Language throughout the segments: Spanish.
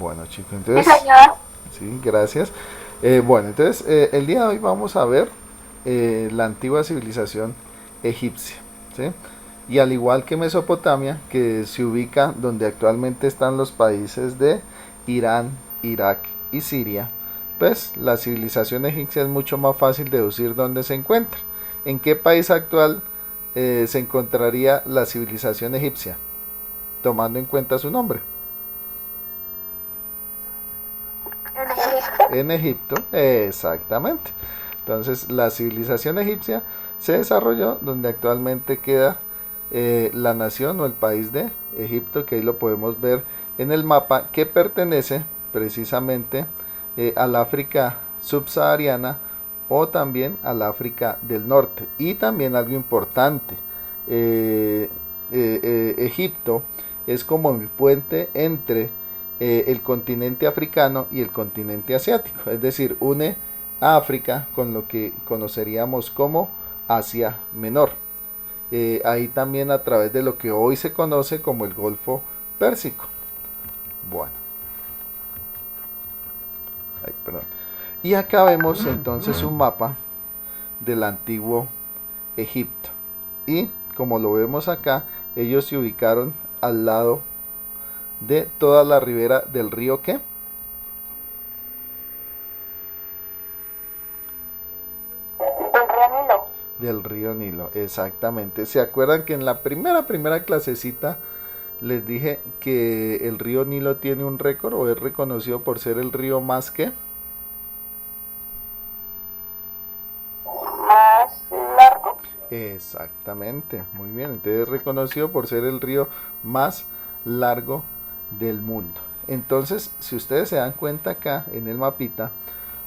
Bueno, chicos, Sí, entonces, señor. sí, gracias. Bueno, entonces, el día de hoy vamos a ver la antigua civilización egipcia, ¿sí? Y al igual que Mesopotamia, que se ubica donde actualmente están los países de Irán, Irak y Siria, pues la civilización egipcia es mucho más fácil deducir dónde se encuentra. ¿En qué país actual se encontraría la civilización egipcia? Tomando en cuenta su nombre. En Egipto. En Egipto, exactamente. Entonces, la civilización egipcia se desarrolló donde actualmente queda la nación o el país de Egipto, que ahí lo podemos ver en el mapa, que pertenece precisamente al África subsahariana o también al África del Norte. Y también algo importante, Egipto es como el puente entre el continente africano y el continente asiático, es decir, une a África con lo que conoceríamos como Asia Menor. Ahí también a través de lo que hoy se conoce como el Golfo Pérsico. Bueno, ay, perdón. Y acá vemos entonces un mapa del antiguo Egipto. Y como lo vemos acá, ellos se ubicaron al lado de toda la ribera del río ¿qué? Del río Nilo. Del río Nilo, exactamente. ¿Se acuerdan que en la primera clasecita les dije que el río Nilo tiene un récord o es reconocido por ser el río más que? Más largo. Exactamente, muy bien. Entonces es reconocido por ser el río más largo del mundo. Entonces, si ustedes se dan cuenta acá en el mapita,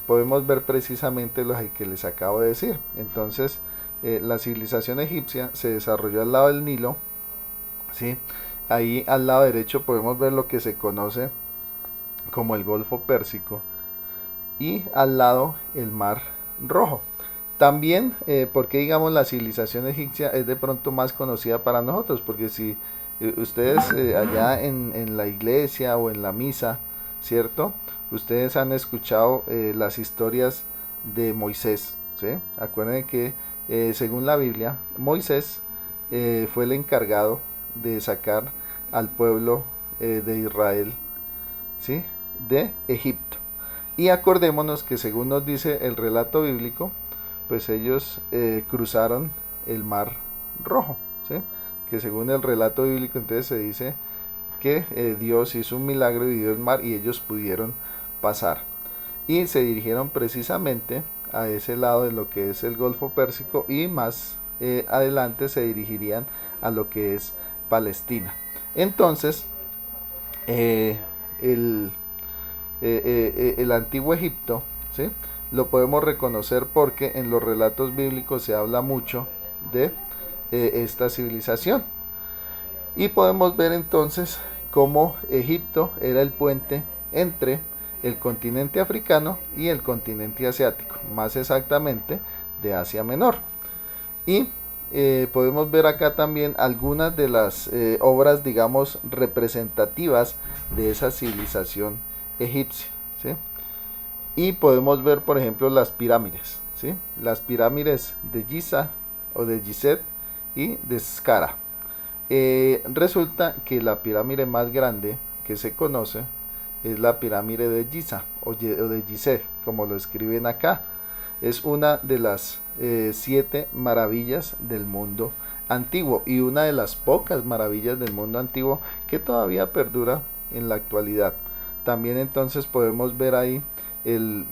podemos ver precisamente lo que les acabo de decir. Entonces, la civilización egipcia se desarrolló al lado del Nilo, ¿sí? Ahí al lado derecho podemos ver lo que se conoce como el Golfo Pérsico y al lado el Mar Rojo. También, porque digamos la civilización egipcia es de pronto más conocida para nosotros, porque si ustedes allá en la iglesia o en la misa, ¿cierto? Ustedes han escuchado las historias de Moisés, ¿sí? Acuérdense que según la Biblia, Moisés fue el encargado de sacar al pueblo de Israel, ¿sí? De Egipto. Y acordémonos que según nos dice el relato bíblico, pues ellos cruzaron el mar rojo, ¿sí? Que según el relato bíblico entonces se dice que Dios hizo un milagro y dio el mar y ellos pudieron pasar. Y se dirigieron precisamente a ese lado de lo que es el Golfo Pérsico y más adelante se dirigirían a lo que es Palestina. Entonces, eh, el, el antiguo Egipto, ¿sí? Lo podemos reconocer porque en los relatos bíblicos se habla mucho de esta civilización. Y podemos ver entonces cómo Egipto era el puente entre el continente africano y el continente asiático, más exactamente de Asia Menor. Y podemos ver acá también algunas de las obras, digamos, representativas de esa civilización egipcia, ¿sí? Y podemos ver, por ejemplo, las pirámides, ¿sí? Las pirámides de Giza o de Gizeh y de Skara. Resulta que la pirámide más grande que se conoce es la pirámide de Giza o de Gizeh, como lo escriben acá. Es una de las 7 maravillas del mundo antiguo y una de las pocas maravillas del mundo antiguo que todavía perdura en la actualidad. También entonces podemos ver ahí el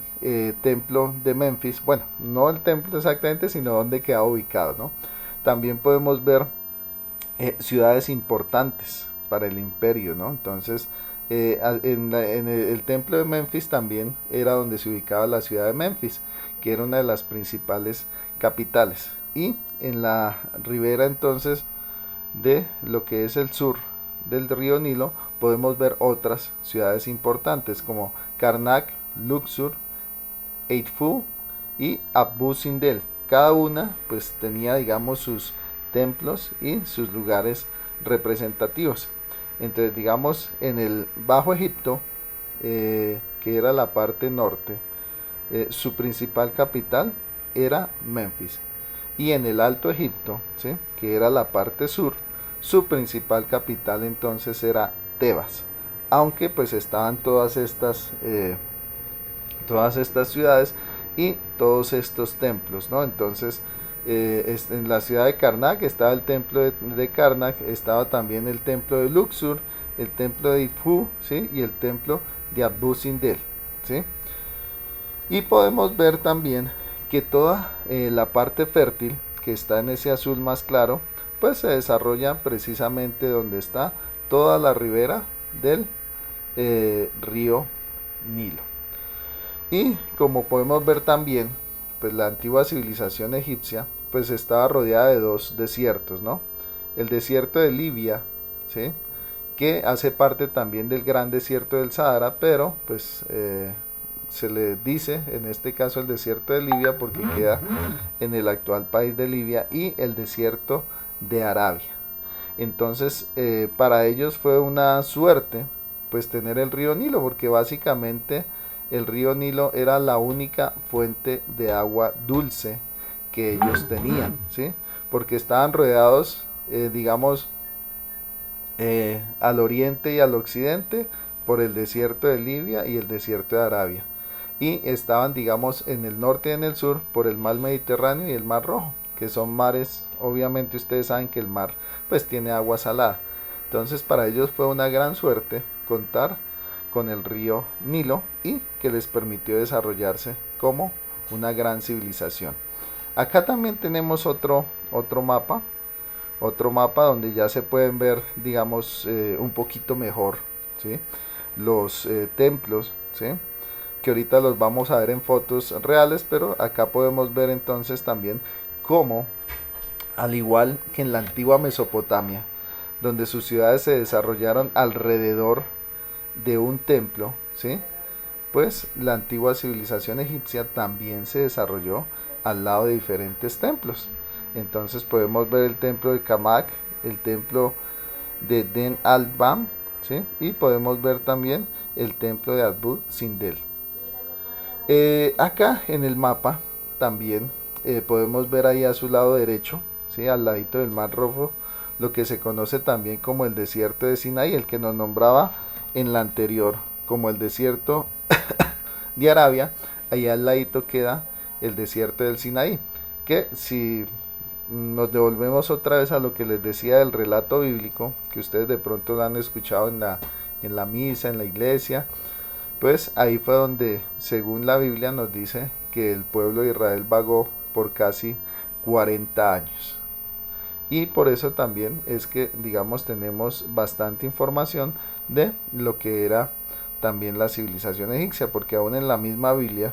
templo de Memphis, bueno, no el templo exactamente, sino donde queda ubicado, ¿no? También podemos ver ciudades importantes para el imperio, ¿no? Entonces, en el templo de Memphis también era donde se ubicaba la ciudad de Memphis, que era una de las principales capitales. Y en la ribera entonces de lo que es el sur del río Nilo podemos ver otras ciudades importantes como Karnak, Luxor, Edfu y Abu Sindel. Cada una pues tenía digamos sus templos y sus lugares representativos. Entonces digamos en el Bajo Egipto que era la parte norte, su principal capital era Memphis. Y en el Alto Egipto, ¿sí?, que era la parte sur, su principal capital entonces era Tebas. Aunque pues estaban todas estas ciudades y todos estos templos, ¿no? Entonces, en la ciudad de Karnak estaba el templo de Karnak, estaba también el templo de Luxor, el templo de Ifu, ¿sí?, y el templo de Abu Sindel, ¿sí? Y podemos ver también que toda la parte fértil que está en ese azul más claro, pues se desarrolla precisamente donde está toda la ribera del río Nilo. Y como podemos ver también, pues la antigua civilización egipcia pues estaba rodeada de dos desiertos, ¿no? El desierto de Libia, ¿sí?, que hace parte también del gran desierto del Sahara, pero pues se le dice en este caso el desierto de Libia porque queda en el actual país de Libia, y el desierto de Arabia. Entonces para ellos fue una suerte pues tener el río Nilo, porque básicamente el río Nilo era la única fuente de agua dulce que ellos tenían, ¿sí?, porque estaban rodeados digamos al oriente y al occidente por el desierto de Libia y el desierto de Arabia, y estaban digamos en el norte y en el sur por el mar Mediterráneo y el mar Rojo, que son mares, obviamente ustedes saben que el mar pues tiene agua salada. Entonces para ellos fue una gran suerte contar con el río Nilo y que les permitió desarrollarse como una gran civilización. Acá también tenemos otro mapa donde ya se pueden ver digamos un poquito mejor, ¿sí?, los templos, ¿sí?, que ahorita los vamos a ver en fotos reales, pero acá podemos ver entonces también cómo, al igual que en la antigua Mesopotamia, donde sus ciudades se desarrollaron alrededor de un templo, ¿sí?, pues la antigua civilización egipcia también se desarrolló al lado de diferentes templos. Entonces podemos ver el templo de Kamak, el templo de Den al-Bam, ¿sí?, y podemos ver también el templo de Abu Sindel. Acá en el mapa también podemos ver ahí a su lado derecho, ¿sí?, al ladito del Mar Rojo, lo que se conoce también como el desierto de Sinaí, el que nos nombraba en la anterior como el desierto de Arabia. Ahí al ladito queda el desierto del Sinaí, que si nos devolvemos otra vez a lo que les decía del relato bíblico, que ustedes de pronto lo han escuchado en la misa, en la iglesia, pues ahí fue donde, según la Biblia, nos dice que el pueblo de Israel vagó por casi 40 años. Y por eso también es que, digamos, tenemos bastante información de lo que era también la civilización egipcia, porque aún en la misma Biblia,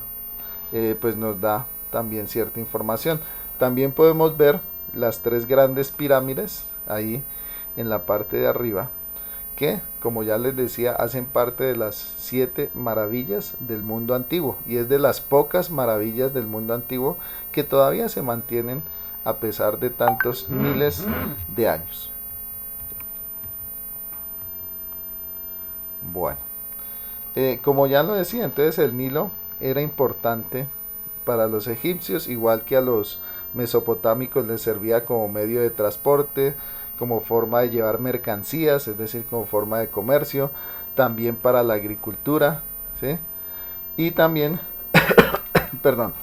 pues nos da también cierta información. También podemos ver las tres grandes pirámides ahí en la parte de arriba, que como ya les decía hacen parte de las 7 maravillas del mundo antiguo, y es de las pocas maravillas del mundo antiguo que todavía se mantienen a pesar de tantos miles de años. Bueno, como ya lo decía, entonces el Nilo era importante para los egipcios, igual que a los mesopotámicos les servía como medio de transporte, como forma de llevar mercancías, es decir, como forma de comercio, también para la agricultura, ¿sí?, y también, perdón,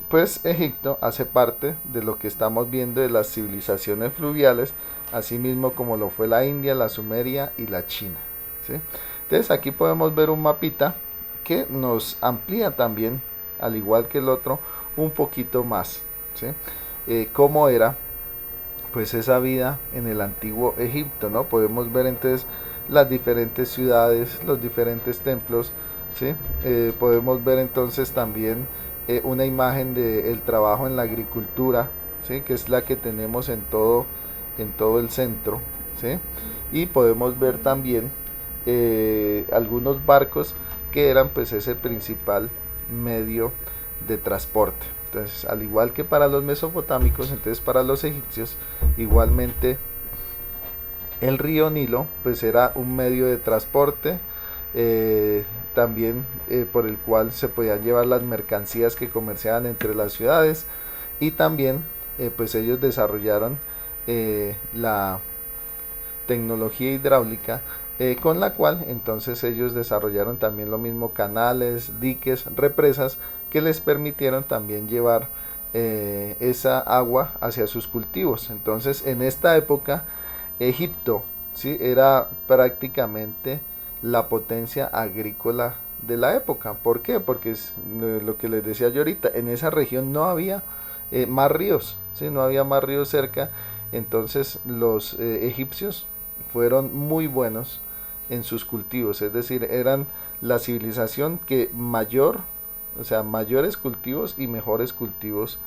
pues Egipto hace parte de lo que estamos viendo de las civilizaciones fluviales, así mismo como lo fue la India, la Sumeria y la China, ¿sí? Entonces aquí podemos ver un mapita que nos amplía también, al igual que el otro, un poquito más, ¿sí?, cómo era pues esa vida en el antiguo Egipto, ¿no? Podemos ver entonces las diferentes ciudades, los diferentes templos, ¿sí? Podemos ver entonces también una imagen del trabajo en la agricultura, ¿sí?, que es la que tenemos en todo el centro, ¿sí?, y podemos ver también algunos barcos que eran pues ese principal medio de transporte. Entonces, al igual que para los mesopotámicos, entonces para los egipcios igualmente el río Nilo pues era un medio de transporte también por el cual se podían llevar las mercancías que comerciaban entre las ciudades, y también pues ellos desarrollaron la tecnología hidráulica, con la cual entonces ellos desarrollaron también lo mismo, canales, diques, represas, que les permitieron también llevar esa agua hacia sus cultivos. Entonces en esta época Egipto, ¿sí?, era prácticamente la potencia agrícola de la época. ¿Por qué? Porque es lo que les decía yo ahorita, en esa región no había más ríos, ¿sí? No había más ríos cerca. Entonces los egipcios fueron muy buenos en sus cultivos, es decir, eran la civilización que mayor, o sea, mayores cultivos y mejores cultivos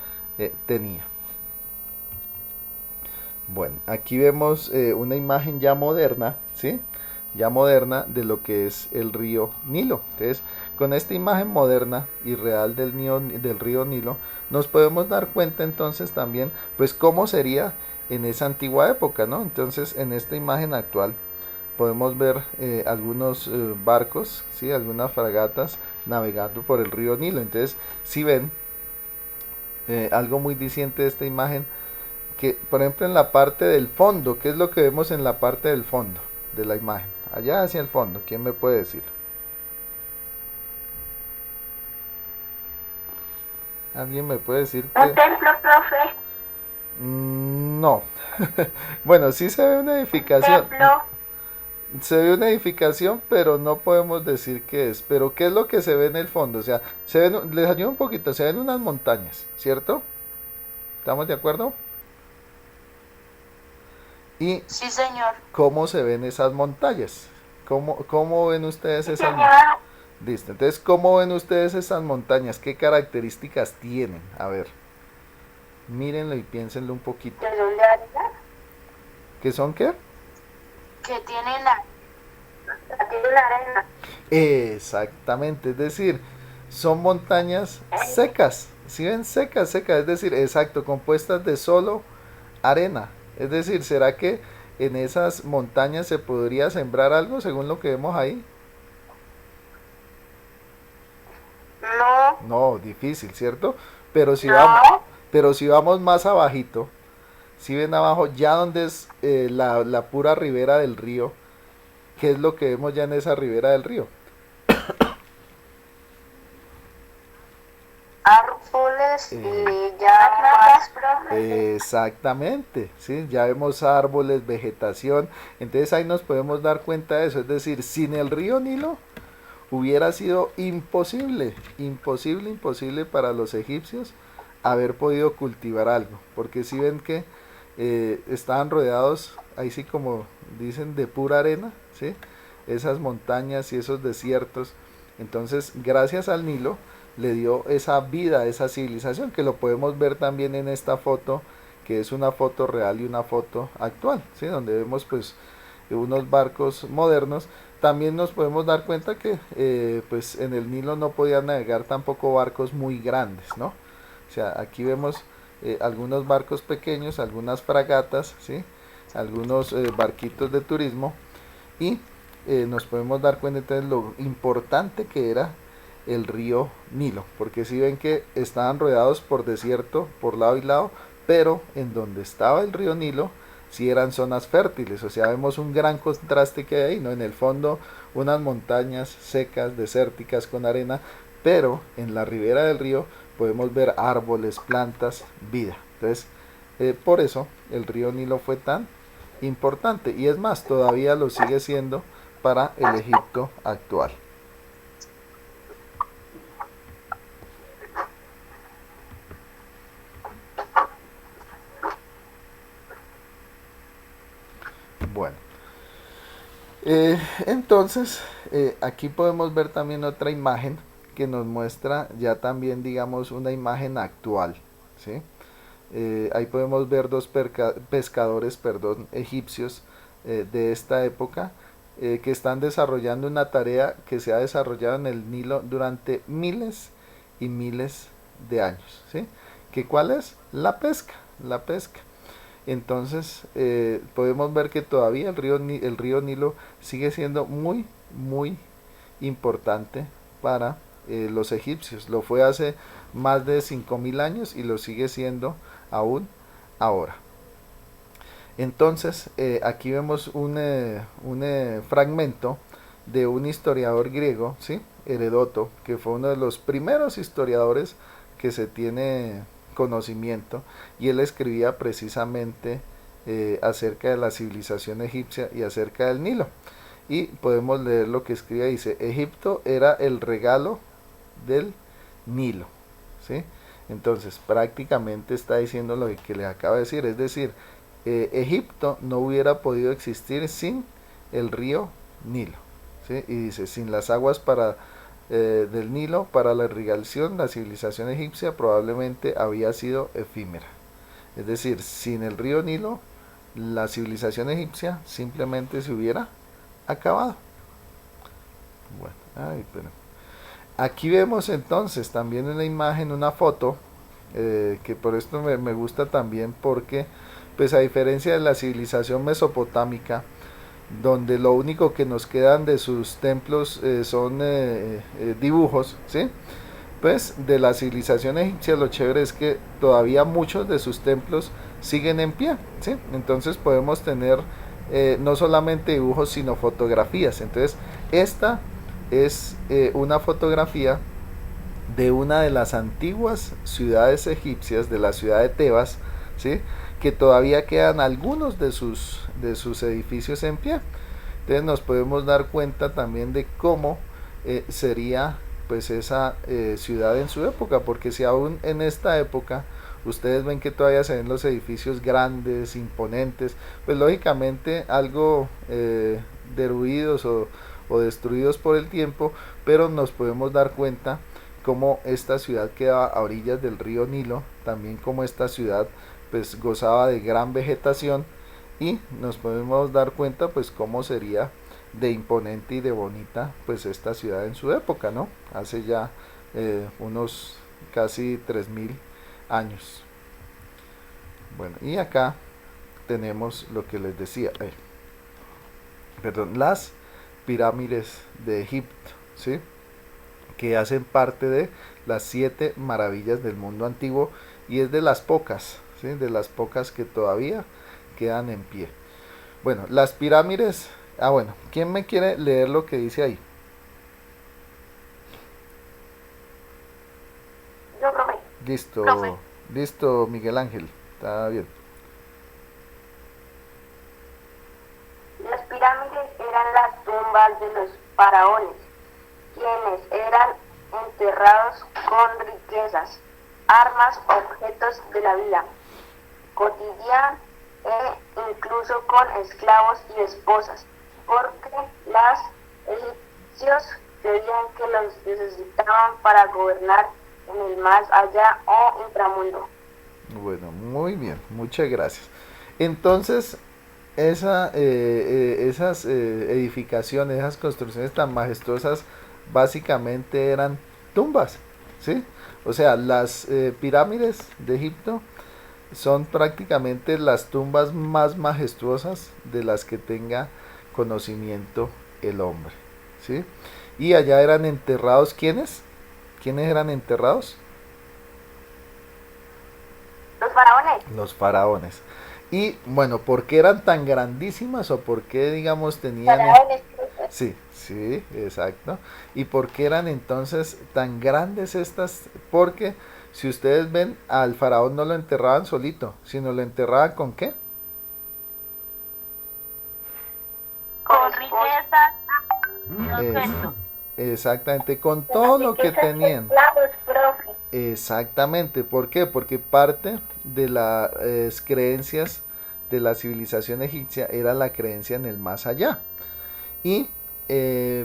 tenía. Bueno, aquí vemos una imagen ya moderna, ¿sí? Ya moderna de lo que es el río Nilo. Entonces, con esta imagen moderna y real del río Nilo, nos podemos dar cuenta entonces también, pues, cómo sería en esa antigua época, ¿no? Entonces, en esta imagen actual podemos ver algunos barcos, ¿sí? Algunas fragatas navegando por el río Nilo. Entonces, si ven algo muy diciente de esta imagen, que por ejemplo en la parte del fondo, ¿qué es lo que vemos en la parte del fondo de la imagen? Allá hacia el fondo, ¿quién me puede decir? ¿Alguien me puede decir que? Un templo, profe. No. Bueno, sí se ve una edificación. Templo. Se ve una edificación, pero no podemos decir qué es. Pero ¿qué es lo que se ve en el fondo? O sea, se ven, les ayudo un poquito, se ven unas montañas, ¿cierto? ¿Estamos de acuerdo? ¿Y Sí, señor. cómo se ven esas montañas? ¿Cómo ven ustedes Sí, esas señor. montañas? Listo, entonces, ¿cómo ven ustedes esas montañas? ¿Qué características tienen? A ver, mírenlo y piénsenlo un poquito. ¿De dónde arena? ¿Qué son qué? Que tienen la... Tienen la arena. Exactamente, es decir, son montañas secas, ¿sí ven? Secas, secas, es decir, exacto, compuestas de solo arena. Es decir, ¿será que en esas montañas se podría sembrar algo según lo que vemos ahí? No. No, difícil, ¿cierto? Pero si vamos, No. pero si vamos más abajito, si ven abajo, ya donde es la pura ribera del río, ¿qué es lo que vemos ya en esa ribera del río? Árboles Eh, y ya más, profe. Exactamente, ¿sí? Ya vemos árboles, vegetación, entonces ahí nos podemos dar cuenta de eso, es decir, sin el río Nilo hubiera sido imposible, imposible, imposible para los egipcios haber podido cultivar algo, porque si ven que estaban rodeados, ahí sí como dicen, de pura arena, ¿sí? Esas montañas y esos desiertos, entonces gracias al Nilo le dio esa vida a esa civilización, que lo podemos ver también en esta foto, que es una foto real y una foto actual, ¿sí? Donde vemos pues unos barcos modernos. También nos podemos dar cuenta que pues en el Nilo no podían navegar tampoco barcos muy grandes, ¿no? O sea, aquí vemos algunos barcos pequeños, algunas fragatas, ¿sí? Algunos barquitos de turismo, y nos podemos dar cuenta entonces lo importante que era el río Nilo, porque si ven que estaban rodeados por desierto por lado y lado, pero en donde estaba el río Nilo si eran zonas fértiles, o sea, vemos un gran contraste que hay ahí, ¿no? En el fondo unas montañas secas, desérticas con arena, pero en la ribera del río podemos ver árboles, plantas, vida. Entonces, por eso el río Nilo fue tan importante, y es más, todavía lo sigue siendo para el Egipto actual. Bueno, entonces aquí podemos ver también otra imagen que nos muestra ya también, digamos, una imagen actual, ¿sí? Ahí podemos ver dos pescadores, perdón, egipcios de esta época, que están desarrollando una tarea que se ha desarrollado en el Nilo durante miles y miles de años, ¿sí? ¿Que cuál es? La pesca, la pesca. Entonces podemos ver que todavía el río Nilo sigue siendo muy, muy importante para los egipcios. Lo fue hace más de 5000 años y lo sigue siendo aún ahora. Entonces, aquí vemos un fragmento de un historiador griego, ¿sí? Heródoto, que fue uno de los primeros historiadores que se tiene conocimiento, y él escribía precisamente acerca de la civilización egipcia y acerca del Nilo. Y podemos leer lo que escribe, dice: Egipto era el regalo del Nilo, ¿sí? Entonces prácticamente está diciendo lo que le acaba de decir, es decir, Egipto no hubiera podido existir sin el río Nilo, ¿sí? Y dice: sin las aguas del Nilo para la irrigación, la civilización egipcia probablemente había sido efímera. Es decir, sin el río Nilo, la civilización egipcia simplemente se hubiera acabado. Bueno, aquí vemos entonces también en la imagen una foto, que por esto me gusta también, porque pues a diferencia de la civilización mesopotámica, donde lo único que nos quedan de sus templos son dibujos, ¿sí? Pues de la civilización egipcia lo chévere es que todavía muchos de sus templos siguen en pie, ¿sí? Entonces podemos tener no solamente dibujos sino fotografías. Entonces esta es una fotografía de una de las antiguas ciudades egipcias, de la ciudad de Tebas, ¿sí? Que todavía quedan algunos de sus edificios en pie. Entonces nos podemos dar cuenta también de cómo sería pues esa ciudad en su época, porque si aún en esta época ustedes ven que todavía se ven los edificios grandes, imponentes, pues lógicamente algo derruidos o destruidos por el tiempo, pero nos podemos dar cuenta cómo esta ciudad quedaba a orillas del río Nilo, también como esta ciudad pues gozaba de gran vegetación, y nos podemos dar cuenta pues cómo sería de imponente y de bonita pues esta ciudad en su época, ¿no? Hace ya unos casi 3000 años. Bueno, y acá tenemos lo que les decía, las pirámides de Egipto, ¿sí? Que hacen parte de las 7 maravillas del mundo antiguo, y es de las pocas, ¿sí? De las pocas que todavía quedan en pie. Bueno, las pirámides. Bueno, ¿quién me quiere leer lo que dice ahí? Yo, profe. Listo, Profe. listo, Miguel Ángel, está bien. Las pirámides eran las tumbas de los faraones, quienes eran enterrados con riquezas, armas, objetos de la vida cotidiana e incluso con esclavos y esposas, porque los egipcios creían que los necesitaban para gobernar en el más allá o inframundo. Bueno, muy bien, muchas gracias. Entonces, esas edificaciones, esas construcciones tan majestuosas, básicamente eran tumbas, ¿sí? O sea, las pirámides de Egipto son prácticamente las tumbas más majestuosas de las que tenga conocimiento el hombre, ¿sí? Y allá eran enterrados, ¿quiénes? ¿Quiénes eran enterrados? Los faraones. Los faraones. Y bueno, ¿por qué eran tan grandísimas o por qué, digamos, tenían... Faraones. Sí, sí, exacto. ¿Y por qué eran entonces tan grandes estas? Porque si ustedes ven, al faraón no lo enterraban solito, sino lo enterraban ¿con qué? Con riquezas. Exactamente, con todo lo que tenían. Esclavos, profe. Exactamente, ¿por qué? Porque parte de las creencias de la civilización egipcia era la creencia en el más allá. Y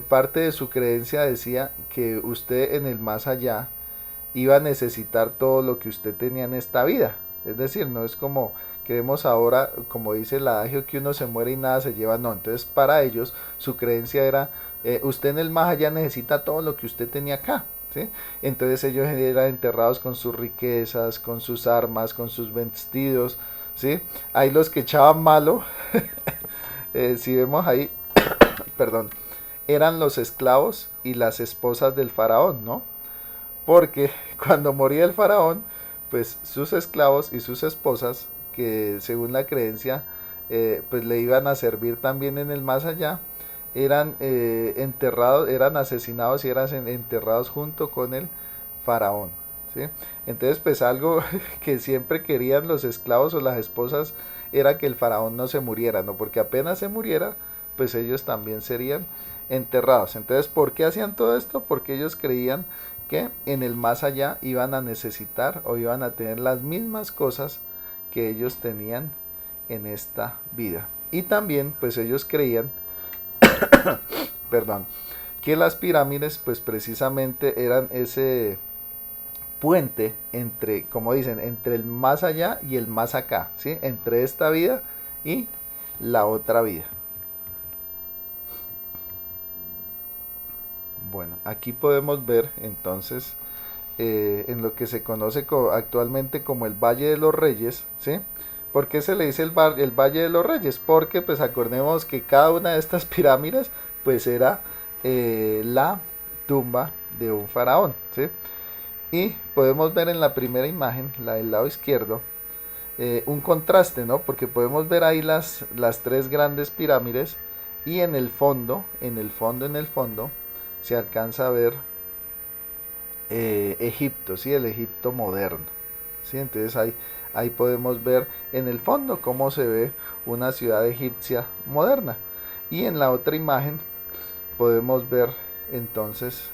parte de su creencia decía que usted en el más allá iba a necesitar todo lo que usted tenía en esta vida. Es decir, no es como que vemos ahora, como dice el adagio, que uno se muere y nada se lleva, no. Entonces para ellos su creencia era, usted en el más allá necesita todo lo que usted tenía acá, ¿sí? Entonces ellos eran enterrados con sus riquezas, con sus armas, con sus vestidos, ¿sí? Hay los que echaban malo, si vemos ahí, perdón, eran los esclavos y las esposas del faraón, ¿no? Porque cuando moría el faraón, pues sus esclavos y sus esposas, que según la creencia, pues le iban a servir también en el más allá, eran enterrados, eran asesinados y eran enterrados junto con el faraón. ¿Sí? Entonces, pues algo que siempre querían los esclavos o las esposas era que el faraón no se muriera, ¿no? Porque apenas se muriera, pues ellos también serían enterrados. Entonces, ¿por qué hacían todo esto? Porque ellos creían que en el más allá iban a necesitar o iban a tener las mismas cosas que ellos tenían en esta vida. Y también, pues ellos creían, perdón, que las pirámides, pues precisamente eran ese puente entre, como dicen, entre el más allá y el más acá, ¿sí? Entre esta vida y la otra vida. Bueno, aquí podemos ver entonces en lo que se conoce actualmente como el Valle de los Reyes, ¿sí? ¿Por qué se le dice el Valle de los Reyes? Porque pues acordemos que cada una de estas pirámides pues era la tumba de un faraón, ¿sí? Y podemos ver en la primera imagen, la del lado izquierdo, un contraste, ¿no? Porque podemos ver ahí las tres grandes pirámides y en el fondo, se alcanza a ver Egipto, ¿sí? El Egipto moderno, ¿sí? Entonces ahí podemos ver en el fondo cómo se ve una ciudad egipcia moderna. Y en la otra imagen podemos ver entonces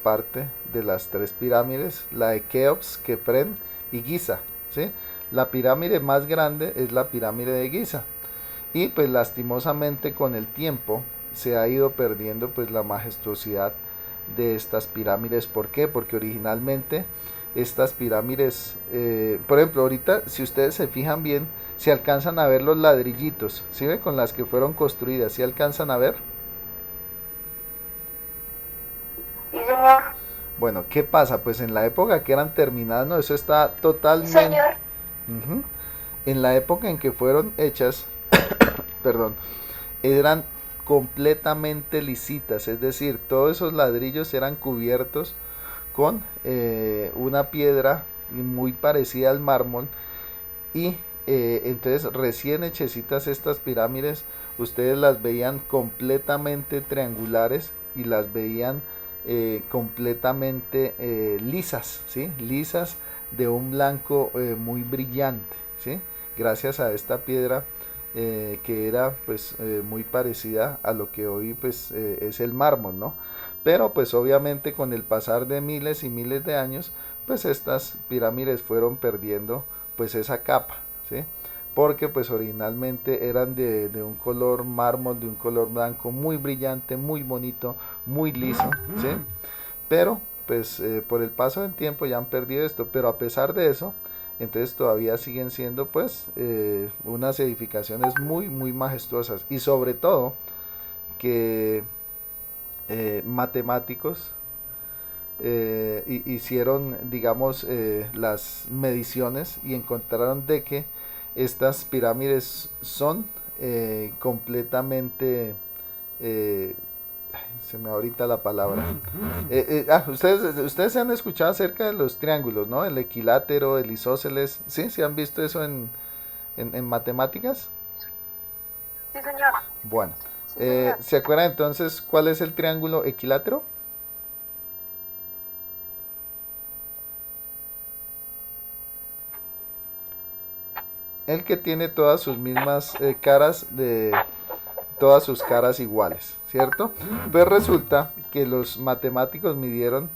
parte de las tres pirámides, la de Keops, Kefren y Giza, ¿sí? La pirámide más grande es la pirámide de Giza y pues lastimosamente con el tiempo se ha ido perdiendo pues la majestuosidad de estas pirámides. ¿Por qué? Porque originalmente estas pirámides, por ejemplo, ahorita si ustedes se fijan bien, se alcanzan a ver los ladrillitos, ¿sí ve? Con las que fueron construidas, ¿sí alcanzan a ver? Sí, señor. Bueno, ¿qué pasa? Pues en la época que eran terminadas, no, eso está Sí, totalmente... señor. Ujú. En la época en que fueron hechas, perdón, eran completamente lisitas, es decir, todos esos ladrillos eran cubiertos con una piedra muy parecida al mármol y entonces recién hechecitas estas pirámides, ustedes las veían completamente triangulares y las veían completamente lisas, ¿sí? Lisas de un blanco muy brillante, ¿sí? Gracias a esta piedra que era pues muy parecida a lo que hoy pues es el mármol, ¿no? Pero pues obviamente con el pasar de miles y miles de años pues estas pirámides fueron perdiendo pues esa capa, ¿sí? Porque pues originalmente eran de un color mármol, de un color blanco muy brillante, muy bonito, muy liso, ¿sí? Pero pues por el paso del tiempo ya han perdido esto, pero a pesar de eso, entonces todavía siguen siendo pues unas edificaciones muy muy majestuosas y sobre todo que matemáticos hicieron digamos las mediciones y encontraron de que estas pirámides son completamente eh, se me va ahorita la palabra. Ustedes se han escuchado acerca de los triángulos, ¿no? El equilátero, el isósceles, ¿sí? ¿Sí han visto eso en matemáticas? Sí, señor. Bueno, Sí, señor. ¿se acuerdan entonces cuál es el triángulo equilátero? El que tiene todas sus mismas caras de todas sus caras iguales, ¿cierto? Pues resulta que los matemáticos midieron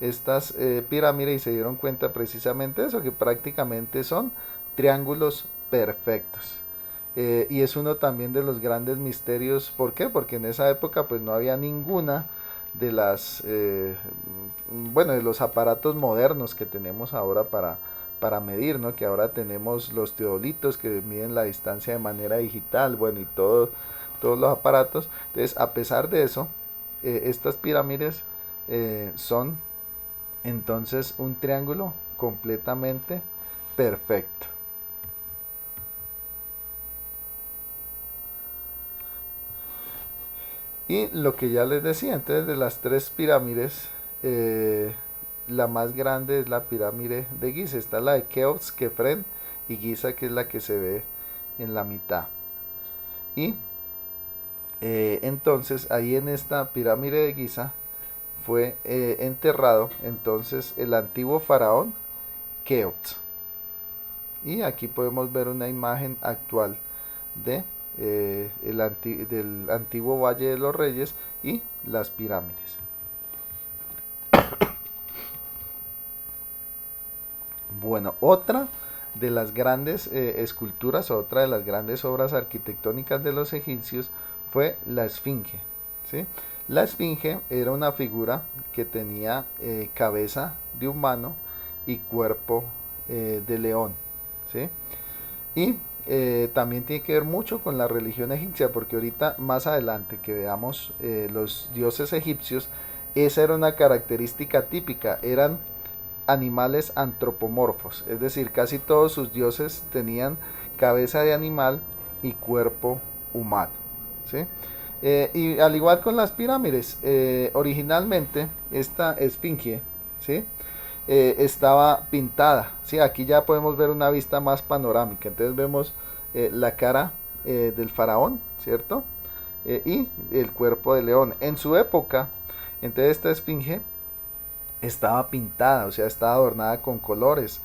estas pirámides y se dieron cuenta precisamente de eso, que prácticamente son triángulos perfectos. Y es uno también de los grandes misterios. ¿Por qué? Porque en esa época pues no había ninguna de las, bueno, de los aparatos modernos que tenemos ahora para medir, ¿no? Que ahora tenemos los teodolitos que miden la distancia de manera digital, bueno, y todos los aparatos. Entonces, a pesar de eso, estas pirámides son entonces un triángulo completamente perfecto. Y lo que ya les decía, entonces de las tres pirámides, la más grande es la pirámide de Giza. Está la de Keops, Kefren y Giza, que es la que se ve en la mitad. Y entonces ahí en esta pirámide de Giza fue enterrado entonces el antiguo faraón Keops. Y aquí podemos ver una imagen actual de del antiguo Valle de los Reyes y las pirámides. Bueno, otra de las grandes esculturas, otra de las grandes obras arquitectónicas de los egipcios fue la Esfinge, ¿sí? La Esfinge era una figura que tenía cabeza de humano y cuerpo de león, ¿sí? Y también tiene que ver mucho con la religión egipcia, porque ahorita más adelante que veamos los dioses egipcios, esa era una característica típica, eran animales antropomorfos, es decir, casi todos sus dioses tenían cabeza de animal y cuerpo humano, ¿sí? Y al igual con las pirámides, originalmente esta esfinge, ¿sí? Estaba pintada, ¿sí? Aquí ya podemos ver una vista más panorámica, entonces vemos la cara del faraón, ¿cierto? Y el cuerpo de león. En su época, entonces esta esfinge estaba pintada, o sea, estaba adornada con colores.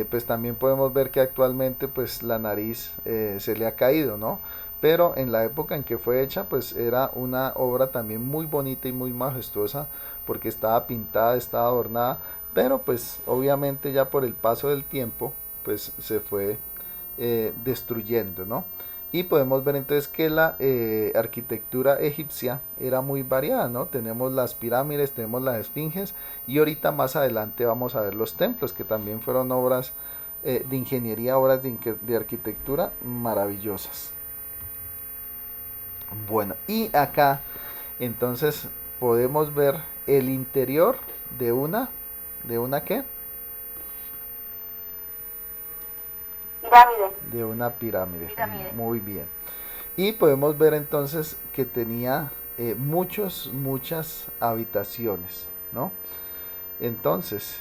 Pues también podemos ver que actualmente pues la nariz se le ha caído, ¿no? Pero en la época en que fue hecha pues era una obra también muy bonita y muy majestuosa, porque estaba pintada, estaba adornada, pero pues obviamente ya por el paso del tiempo pues se fue destruyendo, ¿no? Y podemos ver entonces que la arquitectura egipcia era muy variada, ¿no? Tenemos las pirámides, tenemos las esfinges, y ahorita más adelante vamos a ver los templos, que también fueron obras de ingeniería, obras de arquitectura maravillosas. Bueno, y acá entonces podemos ver el interior ¿de una qué? Pirámide. De una pirámide. Pirámide. Muy bien. Y podemos ver entonces que tenía muchas habitaciones, ¿no? Entonces,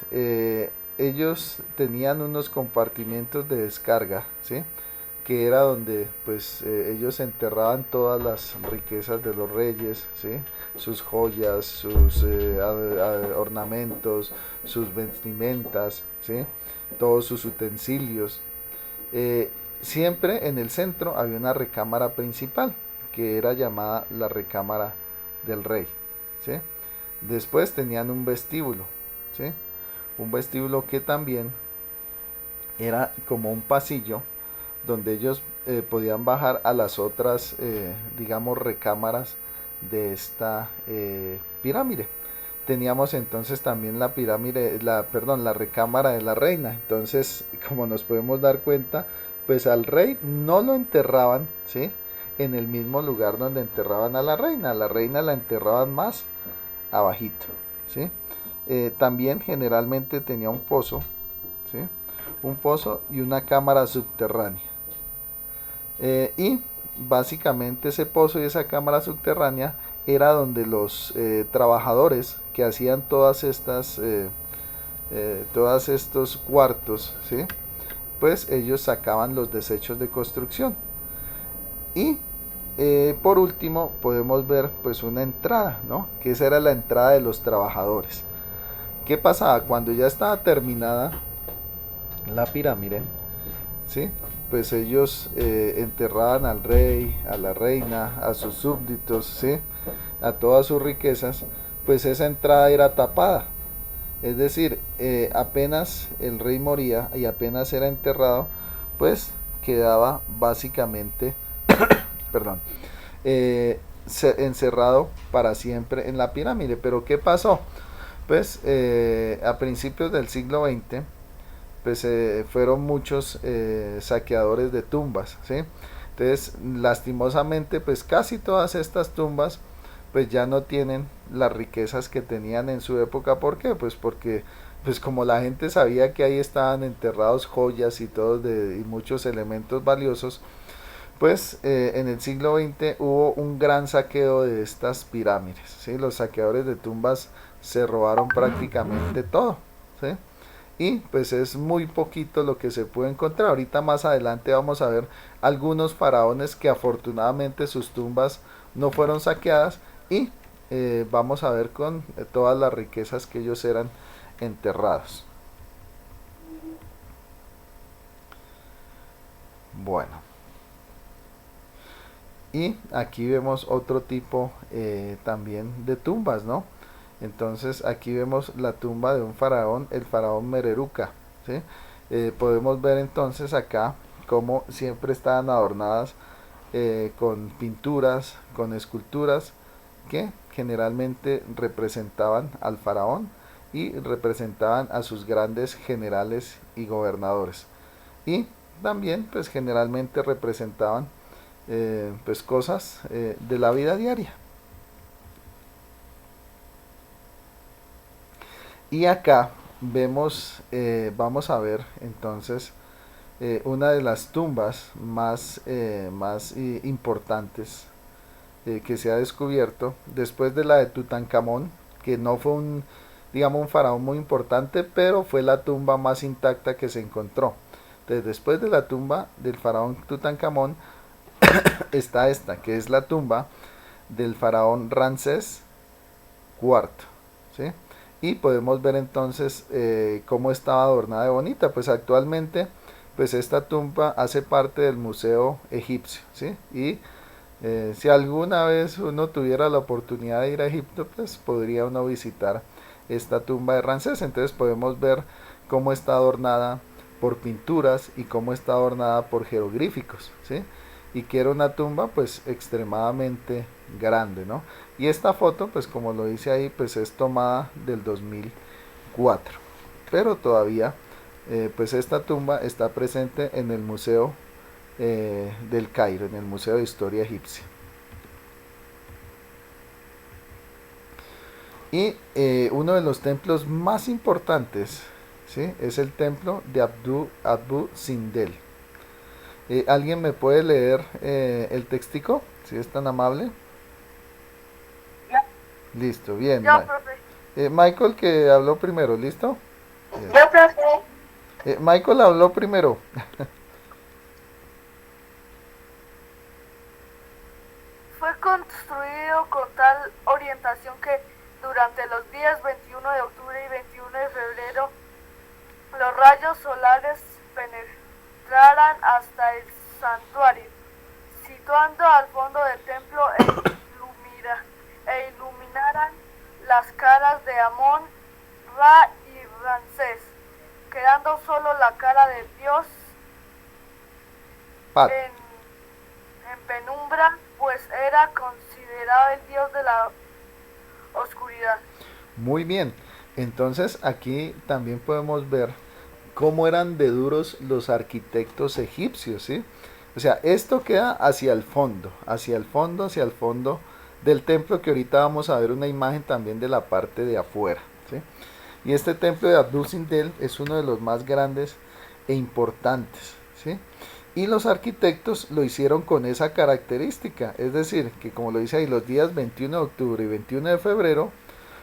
ellos tenían unos compartimientos de descarga, ¿sí? Que era donde pues ellos enterraban todas las riquezas de los reyes, ¿sí? Sus joyas, sus ornamentos, sus vestimentas, ¿sí? Todos sus utensilios. Siempre en el centro había una recámara principal, que era llamada la recámara del rey, ¿sí? Después tenían un vestíbulo, ¿sí? Un vestíbulo que también era como un pasillo donde ellos podían bajar a las otras, digamos, recámaras de esta pirámide. Teníamos entonces también la pirámide, la recámara de la reina. Entonces, como nos podemos dar cuenta, pues al rey no lo enterraban, ¿sí? En el mismo lugar donde enterraban a la reina. A la reina la enterraban más abajito, ¿sí? También generalmente tenía un pozo, ¿sí? Un pozo y una cámara subterránea. Y básicamente ese pozo y esa cámara subterránea era donde los trabajadores que hacían todos estos cuartos, ¿sí? Pues ellos sacaban los desechos de construcción. Y por último podemos ver pues una entrada, ¿no? Que esa era la entrada de los trabajadores. ¿Qué pasaba? Cuando ya estaba terminada la pirámide, ¿sí? Pues ellos enterraban al rey, a la reina, a sus súbditos, ¿sí? A todas sus riquezas, pues esa entrada era tapada. Es decir, apenas el rey moría y apenas era enterrado, pues quedaba básicamente, perdón, encerrado para siempre en la pirámide. Pero ¿qué pasó? Pues a principios del siglo XX, pues fueron muchos saqueadores de tumbas, ¿sí? Entonces, lastimosamente, pues casi todas estas tumbas pues ya no tienen las riquezas que tenían en su época. ¿Por qué? Pues porque pues como la gente sabía que ahí estaban enterrados joyas y todos y muchos elementos valiosos, pues en el siglo XX hubo un gran saqueo de estas pirámides, ¿sí? Los saqueadores de tumbas se robaron prácticamente todo, ¿sí? Y pues es muy poquito lo que se puede encontrar. Ahorita más adelante vamos a ver algunos faraones que afortunadamente sus tumbas no fueron saqueadas y vamos a ver con todas las riquezas que ellos eran enterrados. Bueno, y aquí vemos otro tipo también de tumbas, ¿no? Entonces aquí vemos la tumba de un faraón, el faraón Mereruca, ¿sí? Podemos ver entonces acá cómo siempre estaban adornadas con pinturas, con esculturas que generalmente representaban al faraón y representaban a sus grandes generales y gobernadores. Y también pues generalmente representaban pues cosas de la vida diaria. Y acá vemos, vamos a ver entonces una de las tumbas más importantes que se ha descubierto después de la de Tutankamón, que no fue un, digamos, un faraón muy importante, pero fue la tumba más intacta que se encontró. Entonces, después de la tumba del faraón Tutankamón está esta, que es la tumba del faraón Ramsés IV, ¿sí? Y podemos ver entonces cómo estaba adornada de bonita. Pues actualmente pues esta tumba hace parte del museo egipcio, ¿sí? Y si alguna vez uno tuviera la oportunidad de ir a Egipto, pues podría uno visitar esta tumba de Ramsés. Entonces podemos ver cómo está adornada por pinturas y cómo está adornada por jeroglíficos, ¿sí? Y que era una tumba pues extremadamente grande, ¿no? Y esta foto, pues como lo dice ahí, pues es tomada del 2004. Pero todavía, pues esta tumba está presente en el Museo del Cairo, en el Museo de Historia Egipcia. Y uno de los templos más importantes, ¿sí? Es el templo de Abu Sindel. ¿Alguien me puede leer el textico? Si es tan amable. Listo, bien. Yo, profe. Michael que habló primero, ¿listo? Bien. Yo, profe. Michael habló primero. Fue construido con tal orientación que durante los días 21 de octubre y 21 de febrero los rayos solares penetraran hasta el santuario, situando al fondo del templo e iluminaran las caras de Amón, Ra y Ramsés, quedando solo la cara del dios Pat. en penumbra, pues era considerado el dios de la oscuridad. Muy bien. Entonces aquí también podemos ver cómo eran de duros los arquitectos egipcios, ¿sí? O sea, esto queda hacia el fondo, hacia el fondo, hacia el fondo del templo, que ahorita vamos a ver una imagen también de la parte de afuera, ¿sí? Y este templo de Abu Simbel es uno de los más grandes e importantes, ¿sí? Y los arquitectos lo hicieron con esa característica, es decir, que como lo dice ahí, los días 21 de octubre y 21 de febrero,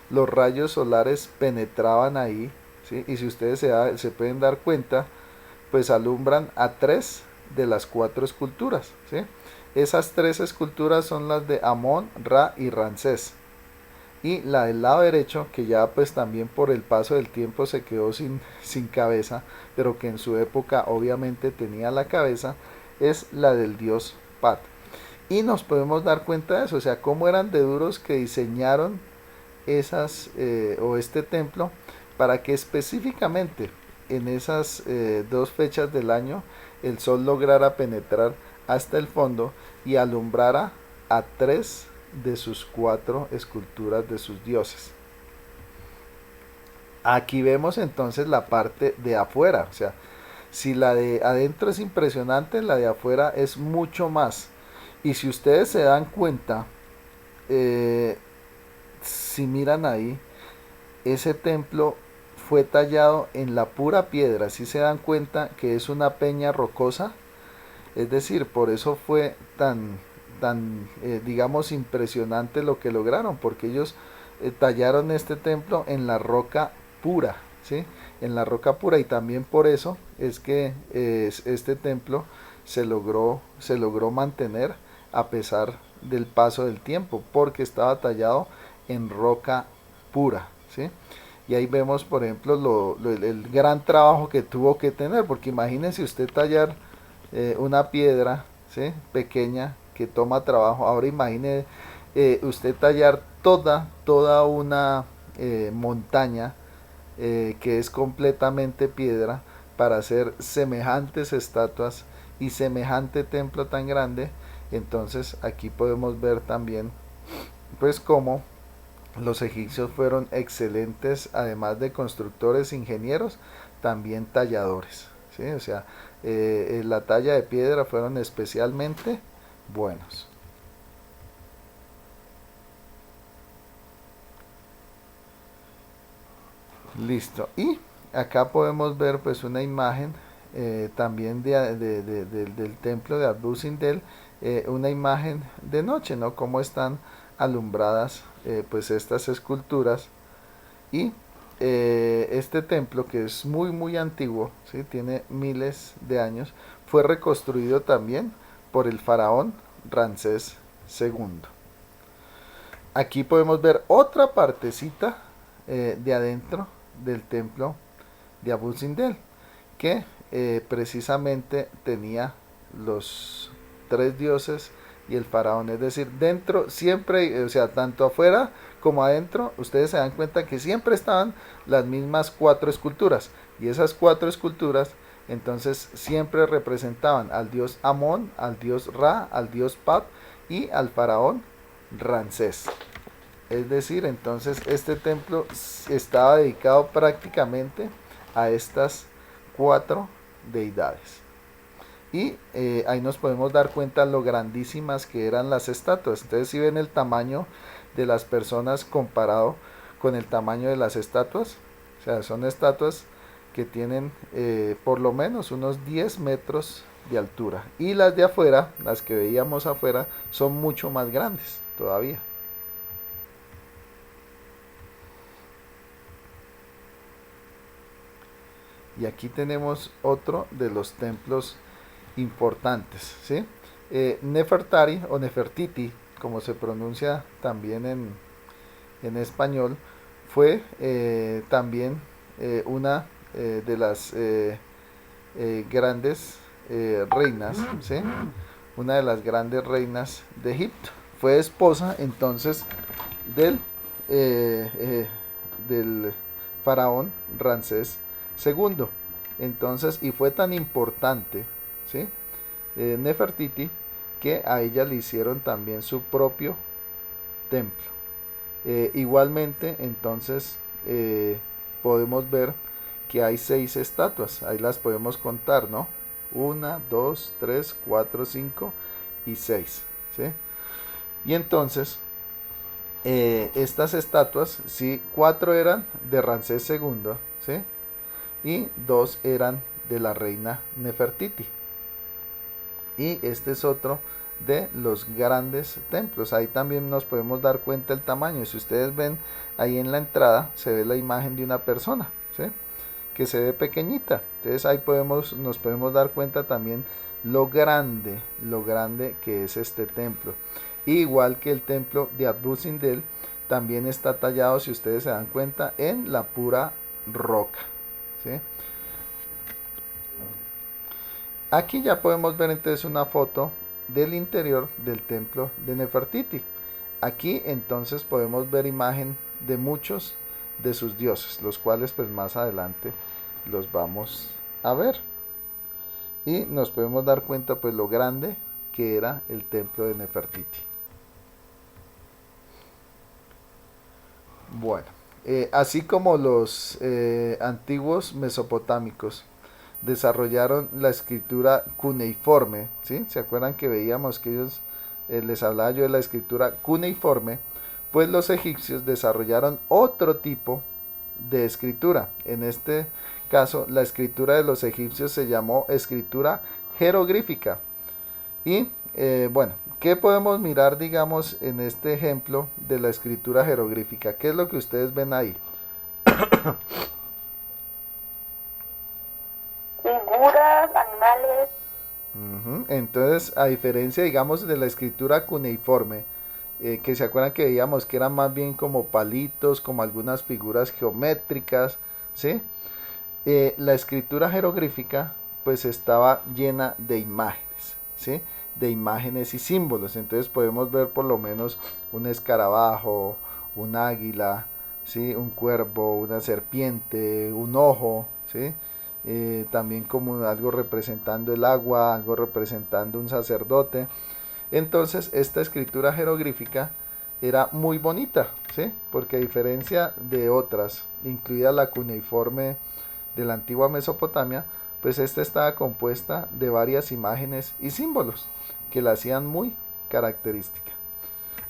los rayos solares penetraban ahí, ¿sí? Y si ustedes se pueden dar cuenta, pues alumbran a 3 de las 4 esculturas, ¿sí? Esas 3 esculturas son las de Amón, Ra y Ramsés. Y la del lado derecho, que ya pues también por el paso del tiempo se quedó sin cabeza, pero que en su época obviamente tenía la cabeza, es la del dios Pat. Y nos podemos dar cuenta de eso, o sea, cómo eran de duros que diseñaron esas o este templo para que específicamente en esas dos fechas del año el sol lograra penetrar hasta el fondo y alumbrara a 3 de sus 4 esculturas de sus dioses. Aquí vemos entonces la parte de afuera, o sea, si la de adentro es impresionante, la de afuera es mucho más. Y si ustedes se dan cuenta, si miran ahí, ese templo fue tallado en la pura piedra. Si se dan cuenta que es una peña rocosa, Es decir, por eso fue tan digamos, impresionante lo que lograron, porque ellos tallaron este templo en la roca pura, ¿sí? En la roca pura, y también por eso es que este templo se logró mantener a pesar del paso del tiempo, porque estaba tallado en roca pura, ¿sí? Y ahí vemos, por ejemplo, el gran trabajo que tuvo que tener, porque imagínense usted tallar una piedra, ¿sí? Pequeña, que toma trabajo. Ahora imagine usted tallar toda una montaña que es completamente piedra, para hacer semejantes estatuas y semejante templo tan grande. Entonces aquí podemos ver también pues cómo los egipcios fueron excelentes, además de constructores, ingenieros, también talladores, ¿sí? O sea, la talla de piedra fueron especialmente buenos. Listo. Y acá podemos ver pues una imagen también del templo de Abu Simbel, una imagen de noche, ¿no? Cómo están alumbradas pues estas esculturas. Y este templo, que es muy antiguo, ¿sí? Tiene miles de años, fue reconstruido también por el faraón Ramsés II. Aquí podemos ver otra partecita de adentro del templo de Abu Simbel, que precisamente tenía los tres dioses y el faraón. Es decir, dentro siempre, o sea, tanto afuera como adentro, ustedes se dan cuenta que siempre estaban las mismas cuatro esculturas, y esas cuatro esculturas entonces siempre representaban al dios Amón, al dios Ra, al dios Pat y al faraón Ramsés. Es decir, entonces este templo estaba dedicado prácticamente a estas cuatro deidades. Y ahí nos podemos dar cuenta lo grandísimas que eran las estatuas. Entonces, si ven el tamaño de las personas comparado con el tamaño de las estatuas, o sea, son estatuas que tienen por lo menos unos 10 metros de altura. Y las de afuera, las que veíamos afuera, son mucho más grandes todavía. Y aquí tenemos otro de los templos importantes, ¿sí? Nefertari o Nefertiti, como se pronuncia también en español, fue también una de las grandes reinas, ¿sí? Una de las grandes reinas de Egipto. Fue esposa entonces del faraón Ramsés II. Entonces, y fue tan importante, ¿sí? Nefertiti, que a ella le hicieron también su propio templo. Igualmente, entonces, podemos ver que hay 6 estatuas. Ahí las podemos contar, ¿no? 1, 2, 3, 4, 5 y 6, ¿sí? Y entonces, estas estatuas, sí, 4 eran de Ramsés II, ¿sí? Y 2 eran de la reina Nefertiti. Y este es otro de los grandes templos. Ahí también nos podemos dar cuenta el tamaño. Si ustedes ven ahí en la entrada, se ve la imagen de una persona, ¿sí? Que se ve pequeñita. Entonces ahí nos podemos dar cuenta también lo grande que es este templo. Igual que el templo de Abu Simbel, también está tallado, si ustedes se dan cuenta, en la pura roca, ¿sí? Aquí ya podemos ver entonces una foto del interior del templo de Nefertiti. Aquí entonces podemos ver imagen de muchos de sus dioses, los cuales pues más adelante los vamos a ver. Y nos podemos dar cuenta pues lo grande que era el templo de Nefertiti. Bueno, así como los antiguos mesopotámicos desarrollaron la escritura cuneiforme, ¿sí? ¿Se acuerdan que veíamos que ellos, les hablaba yo de la escritura cuneiforme? Pues los egipcios desarrollaron otro tipo de escritura. En este caso, la escritura de los egipcios se llamó escritura jeroglífica. Y bueno, ¿qué podemos mirar, digamos, en este ejemplo de la escritura jeroglífica? ¿Qué es lo que ustedes ven ahí? Figuras, animales. Entonces, a diferencia, digamos, de la escritura cuneiforme, que se acuerdan que veíamos que eran más bien como palitos, como algunas figuras geométricas, ¿sí? La escritura jeroglífica pues estaba llena de imágenes, ¿sí? De imágenes y símbolos. Entonces podemos ver por lo menos un escarabajo, un águila, ¿sí? Un cuervo, una serpiente, un ojo, ¿sí? También como algo representando el agua, algo representando un sacerdote. Entonces esta escritura jeroglífica era muy bonita, ¿sí? Porque a diferencia de otras, incluida la cuneiforme de la antigua Mesopotamia, pues esta estaba compuesta de varias imágenes y símbolos que la hacían muy característica.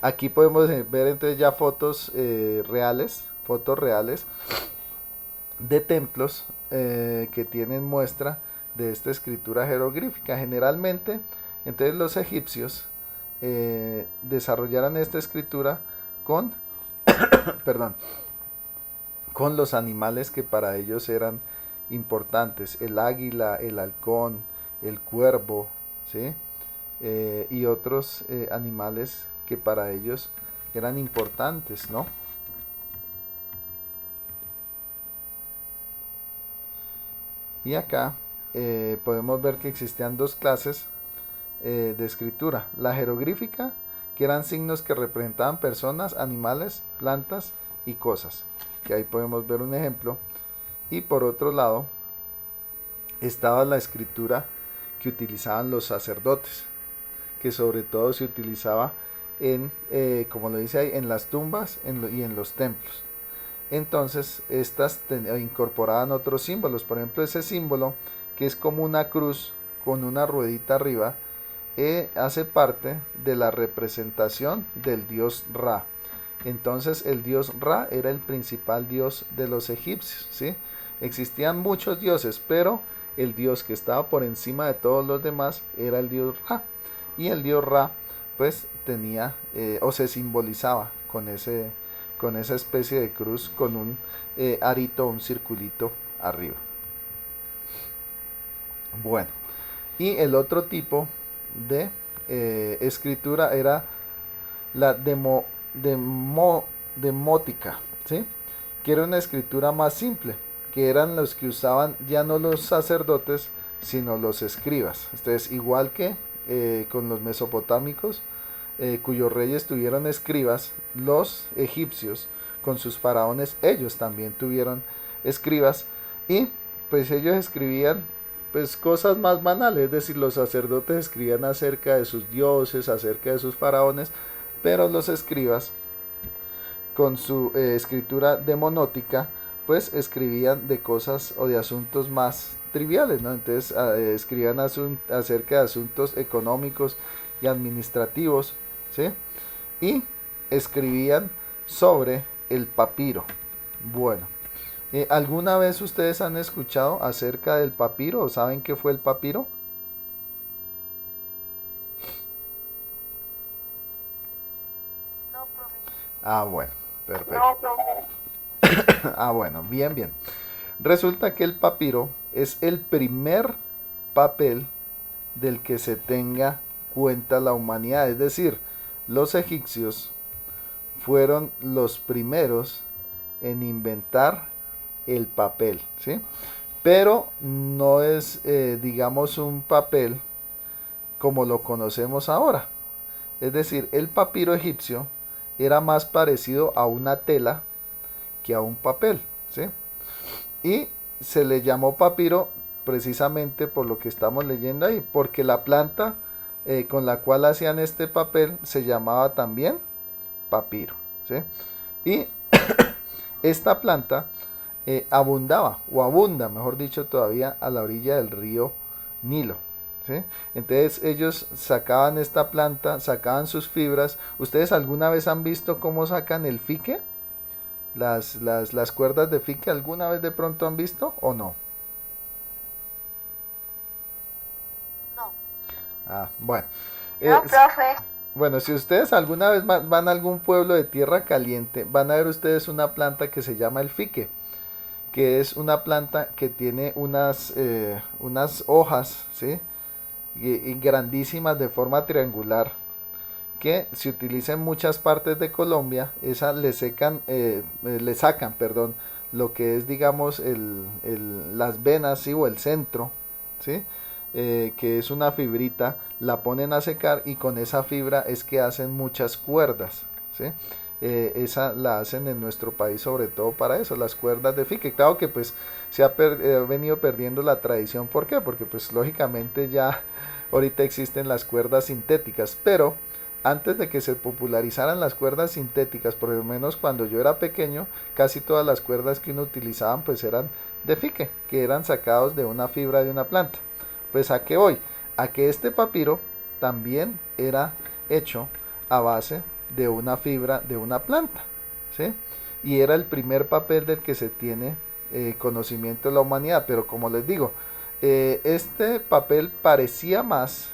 Aquí podemos ver entonces ya fotos reales de templos que tienen muestra de esta escritura jeroglífica. Generalmente, entonces los egipcios desarrollaron esta escritura con, perdón, con los animales que para ellos eran importantes, el águila, el halcón, el cuervo, ¿sí? Y otros animales que para ellos eran importantes, ¿no? Y acá podemos ver que existían dos clases de escritura, la jeroglífica, que eran signos que representaban personas, animales, plantas y cosas, que ahí podemos ver un ejemplo. Y por otro lado estaba la escritura que utilizaban los sacerdotes, que sobre todo se utilizaba en, como lo dice ahí, en las tumbas y en los templos. Entonces estas incorporaban otros símbolos, por ejemplo ese símbolo que es como una cruz con una ruedita arriba, hace parte de la representación del dios Ra. Entonces el dios Ra era el principal dios de los egipcios, ¿sí? Existían muchos dioses, pero el dios que estaba por encima de todos los demás era el dios Ra. Y el dios Ra pues tenía o se simbolizaba con esa especie de cruz con un arito, un circulito arriba. Bueno, y el otro tipo de escritura era la demótica, ¿sí? Que era una escritura más simple, que eran los que usaban ya no los sacerdotes, sino los escribas. Entonces, igual que con los mesopotámicos, cuyos reyes tuvieron escribas, los egipcios, con sus faraones, ellos también tuvieron escribas, y pues ellos escribían pues cosas más banales, es decir, los sacerdotes escribían acerca de sus dioses, acerca de sus faraones, pero los escribas con su escritura demonótica pues escribían de cosas o de asuntos más triviales, ¿no? Entonces escribían acerca de asuntos económicos y administrativos, ¿sí? Y escribían sobre el papiro. Bueno, ¿alguna vez ustedes han escuchado acerca del papiro o saben qué fue el papiro? No, profe. Ah, bueno, perfecto. No, profe. Ah, bueno, bien, bien. Resulta que el papiro es el primer papel del que se tenga cuenta la humanidad. Es decir, los egipcios fueron los primeros en inventar el papel, ¿sí? Pero no es, digamos, un papel como lo conocemos ahora. Es decir, el papiro egipcio era más parecido a una tela que a un papel, ¿sí? Y se le llamó papiro precisamente por lo que estamos leyendo ahí, porque la planta con la cual hacían este papel se llamaba también papiro, ¿sí? Y esta planta abundaba, o abunda, mejor dicho todavía, a la orilla del río Nilo, ¿sí? Entonces ellos sacaban esta planta, sacaban sus fibras. ¿Ustedes alguna vez han visto cómo sacan el fique? Las cuerdas de fique, ¿alguna vez de pronto han visto o no? No. Ah, bueno. No, profe. Bueno, si ustedes alguna vez van a algún pueblo de tierra caliente, van a ver ustedes una planta que se llama el fique, que es una planta que tiene unas hojas, ¿sí? Y grandísimas de forma triangular, que se utiliza en muchas partes de Colombia. Esa le sacan, perdón, lo que es, digamos, las venas, ¿sí? O el centro, ¿sí? Que es una fibrita, la ponen a secar y con esa fibra es que hacen muchas cuerdas, ¿sí? Esa la hacen en nuestro país sobre todo para eso, las cuerdas de fique. Claro que pues se ha venido perdiendo la tradición. ¿Por qué? Porque pues lógicamente ya ahorita existen las cuerdas sintéticas, pero antes de que se popularizaran las cuerdas sintéticas, por lo menos cuando yo era pequeño, casi todas las cuerdas que uno utilizaban pues eran de fique, que eran sacados de una fibra de una planta. Pues a qué voy, a que este papiro también era hecho a base de una fibra de una planta, ¿sí? Y era el primer papel del que se tiene conocimiento de la humanidad, pero como les digo, este papel parecía más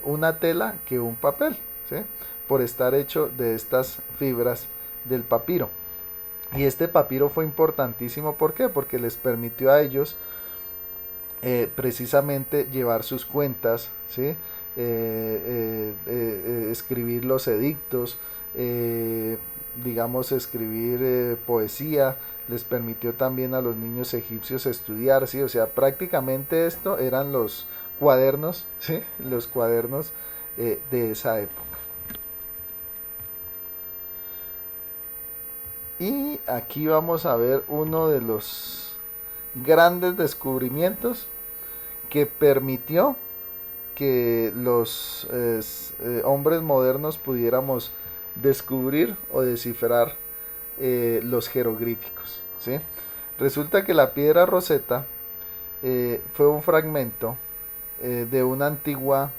una tela que un papel, ¿sí? Por estar hecho de estas fibras del papiro. Y este papiro fue importantísimo, ¿por qué? Porque les permitió a ellos precisamente llevar sus cuentas, ¿sí? Escribir los edictos, digamos escribir poesía, les permitió también a los niños egipcios estudiar, ¿sí? O sea, prácticamente esto eran los cuadernos, ¿sí? Los cuadernos de esa época. Y aquí vamos a ver uno de los grandes descubrimientos que permitió que los hombres modernos pudiéramos descubrir o descifrar los jeroglíficos, ¿sí? Resulta que la piedra Rosetta fue un fragmento de una antigua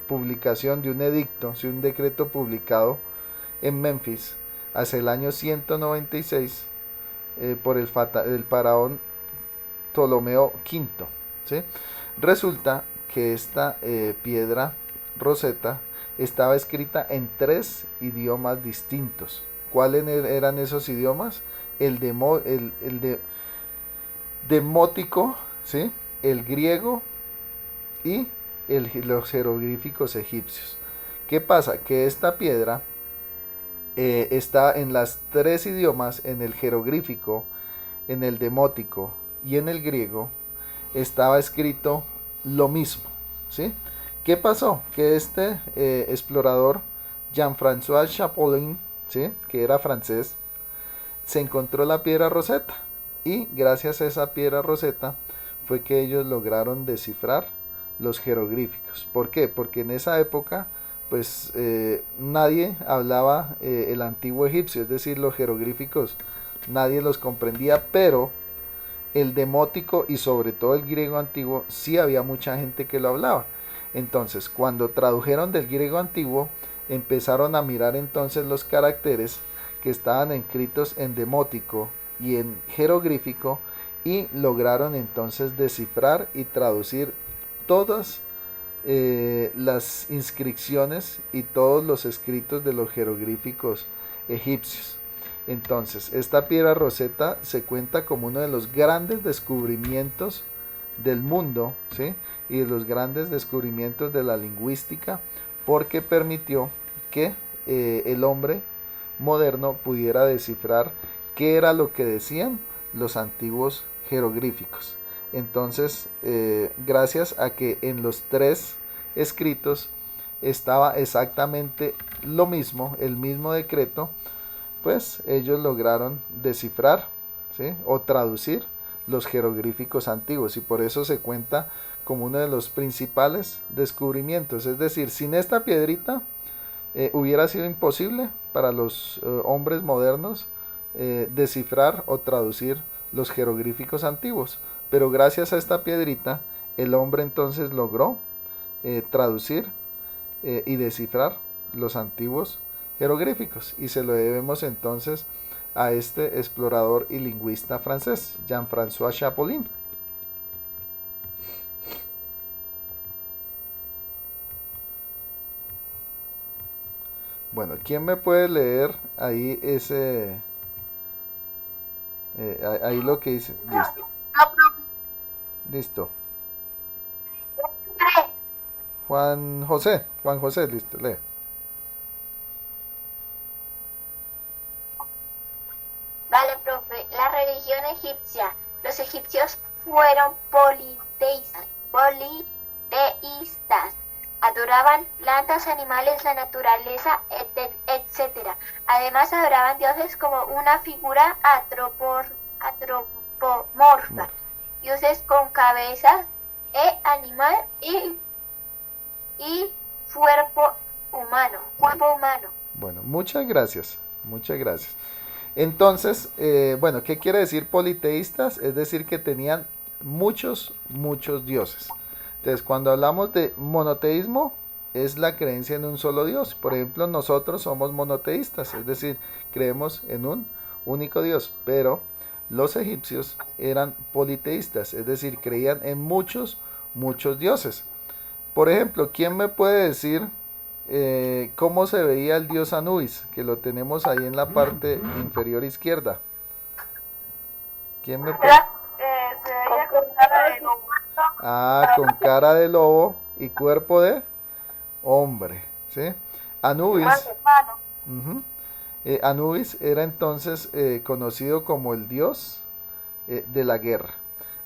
publicación de un edicto, ¿sí? Un decreto publicado en Memphis hacia el año 196 por el faraón Ptolomeo V, ¿sí? Resulta que esta piedra Rosetta estaba escrita en 3 idiomas distintos. ¿Cuáles eran esos idiomas? El demótico, ¿sí? El griego y los jeroglíficos egipcios. ¿Qué pasa? Que esta piedra está en las 3 idiomas, en el jeroglífico, en el demótico y en el griego, estaba escrito lo mismo, ¿sí? ¿Qué pasó? Que este explorador, Jean-François Champollion, ¿sí? Que era francés, se encontró la piedra Rosetta y gracias a esa piedra Rosetta fue que ellos lograron descifrar los jeroglíficos. ¿Por qué? Porque en esa época pues nadie hablaba el antiguo egipcio, es decir, los jeroglíficos nadie los comprendía, pero el demótico y sobre todo el griego antiguo sí había mucha gente que lo hablaba. Entonces, cuando tradujeron del griego antiguo, empezaron a mirar entonces los caracteres que estaban escritos en demótico y en jeroglífico y lograron entonces descifrar y traducir todas las inscripciones y todos los escritos de los jeroglíficos egipcios. Entonces, esta piedra Rosetta se cuenta como uno de los grandes descubrimientos del mundo, ¿sí? Y de los grandes descubrimientos de la lingüística, porque permitió que el hombre moderno pudiera descifrar qué era lo que decían los antiguos jeroglíficos. Entonces, gracias a que en los 3 escritos estaba exactamente lo mismo, el mismo decreto, pues ellos lograron descifrar, ¿sí? O traducir los jeroglíficos antiguos y por eso se cuenta como uno de los principales descubrimientos. Es decir, sin esta piedrita hubiera sido imposible para los hombres modernos descifrar o traducir los jeroglíficos antiguos. Pero gracias a esta piedrita, el hombre entonces logró traducir y descifrar los antiguos jeroglíficos. Y se lo debemos entonces a este explorador y lingüista francés, Jean-François Champollion. Bueno, ¿quién me puede leer ahí ahí lo que dice? Listo, No, profe. listo. Tres. Juan José, listo, lee. Vale, profe. La religión egipcia. Los egipcios fueron politeístas. Politeístas. Adoraban plantas, animales, la naturaleza, etc. Además, adoraban dioses como una figura antropomorfa. Dioses con cabeza animal y cuerpo humano. Bueno, muchas gracias, muchas gracias. Entonces, bueno, ¿qué quiere decir politeístas? Es decir, que tenían muchos dioses. Entonces, cuando hablamos de monoteísmo, es la creencia en un solo Dios. Por ejemplo, nosotros somos monoteístas, es decir, creemos en un único Dios, pero los egipcios eran politeístas, es decir, creían en muchos dioses. Por ejemplo, ¿quién me puede decir cómo se veía el dios Anubis? Que lo tenemos ahí en la parte inferior izquierda. ¿Quién me puede? Se veía con cara de lobo. Ah, con cara de lobo y cuerpo de hombre, ¿sí? Anubis, ujú. Anubis era entonces conocido como el dios de la guerra.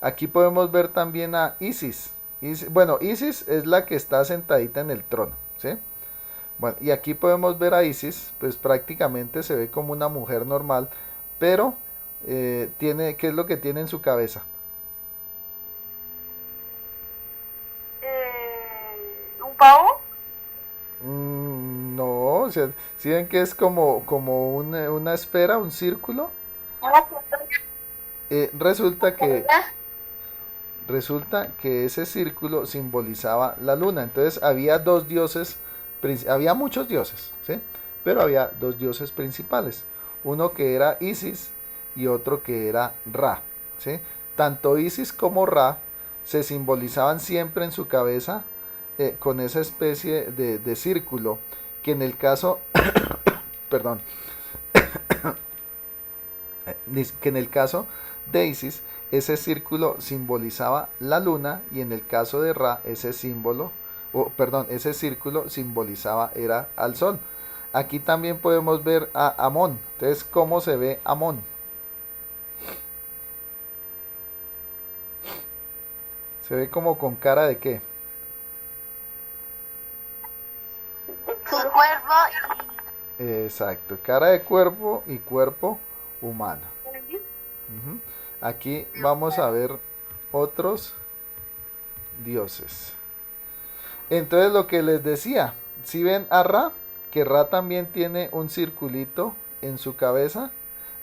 Aquí podemos ver también a Isis. Bueno, Isis es la que está sentadita en el trono, ¿sí? Bueno, y aquí podemos ver a Isis, pues prácticamente se ve como una mujer normal, pero ¿qué es lo que tiene en su cabeza? ¿Un pavo? No, o sea, si ven que es como una esfera, un círculo. Resulta que ese círculo simbolizaba la luna. Entonces había dos dioses, había muchos dioses, ¿sí? Pero había dos dioses principales, uno que era Isis y otro que era Ra, ¿sí? Tanto Isis como Ra se simbolizaban siempre en su cabeza con esa especie de círculo, que en el caso, perdón, que en el caso de Isis, ese círculo simbolizaba la luna, y en el caso de Ra, ese círculo simbolizaba era al sol. Aquí también podemos ver a Amón. Entonces, ¿cómo se ve Amón? Se ve como con cara de qué. Su cuerpo Exacto, cara de cuerpo y cuerpo humano. Ujú. Aquí vamos a ver otros dioses. Entonces, lo que les decía, si ven a Ra, que Ra también tiene un circulito en su cabeza,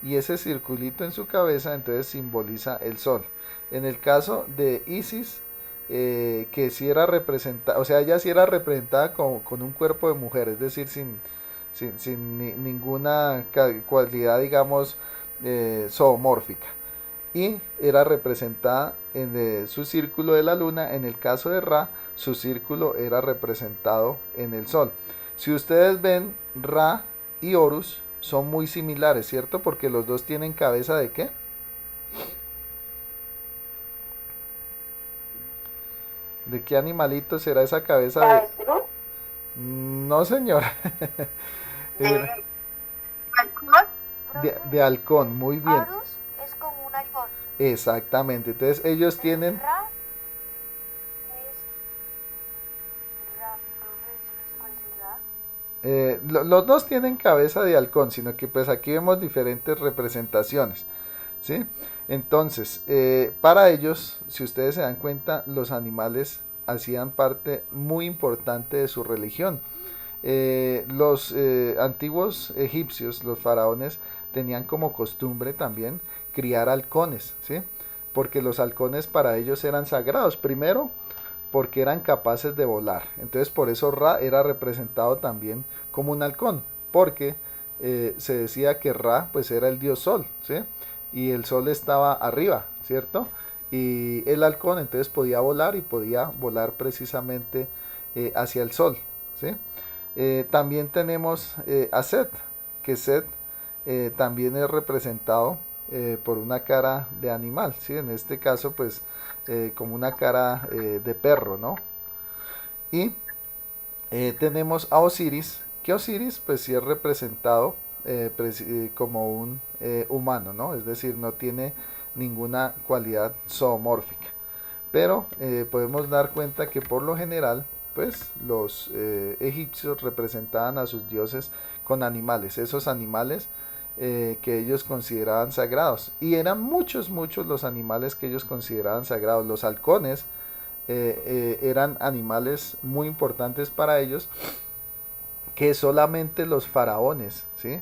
y ese circulito en su cabeza entonces simboliza el sol. En el caso de Isis, que si era representada, o sea, ella sí era representada con un cuerpo de mujer, es decir, sin ninguna cualidad, digamos, zoomórfica. Y era representada en su círculo de la luna. En el caso de Ra, su círculo era representado en el sol. Si ustedes ven, Ra y Horus son muy similares, ¿cierto? Porque los dos tienen cabeza de ¿qué? ¿De qué animalito será esa cabeza de? No, señora. De halcón, muy bien. Horus es como un halcón. Exactamente. Entonces ellos tienen... Ra es ¿cuál es Ra? Los dos tienen cabeza de halcón, sino que pues aquí vemos diferentes representaciones, ¿sí? Entonces, para ellos, si ustedes se dan cuenta, los animales hacían parte muy importante de su religión. Los antiguos egipcios, los faraones, tenían como costumbre también criar halcones, ¿sí? Porque los halcones para ellos eran sagrados. Primero, porque eran capaces de volar. Entonces, por eso Ra era representado también como un halcón, porque se decía que Ra pues era el dios sol, ¿sí? Y el sol estaba arriba, ¿cierto? Y el halcón entonces podía volar, y podía volar precisamente hacia el sol, ¿sí? También tenemos a Set, que Set también es representado por una cara de animal, ¿sí? En este caso pues como una cara de perro, ¿no? Y tenemos a Osiris, que Osiris pues sí es representado como un humano, ¿no? Es decir, no tiene ninguna cualidad zoomórfica. Pero podemos dar cuenta que por lo general pues los egipcios representaban a sus dioses con animales, esos animales que ellos consideraban sagrados. Y eran muchos los animales que ellos consideraban sagrados. Los halcones eran animales muy importantes para ellos, que solamente los faraones, ¿sí?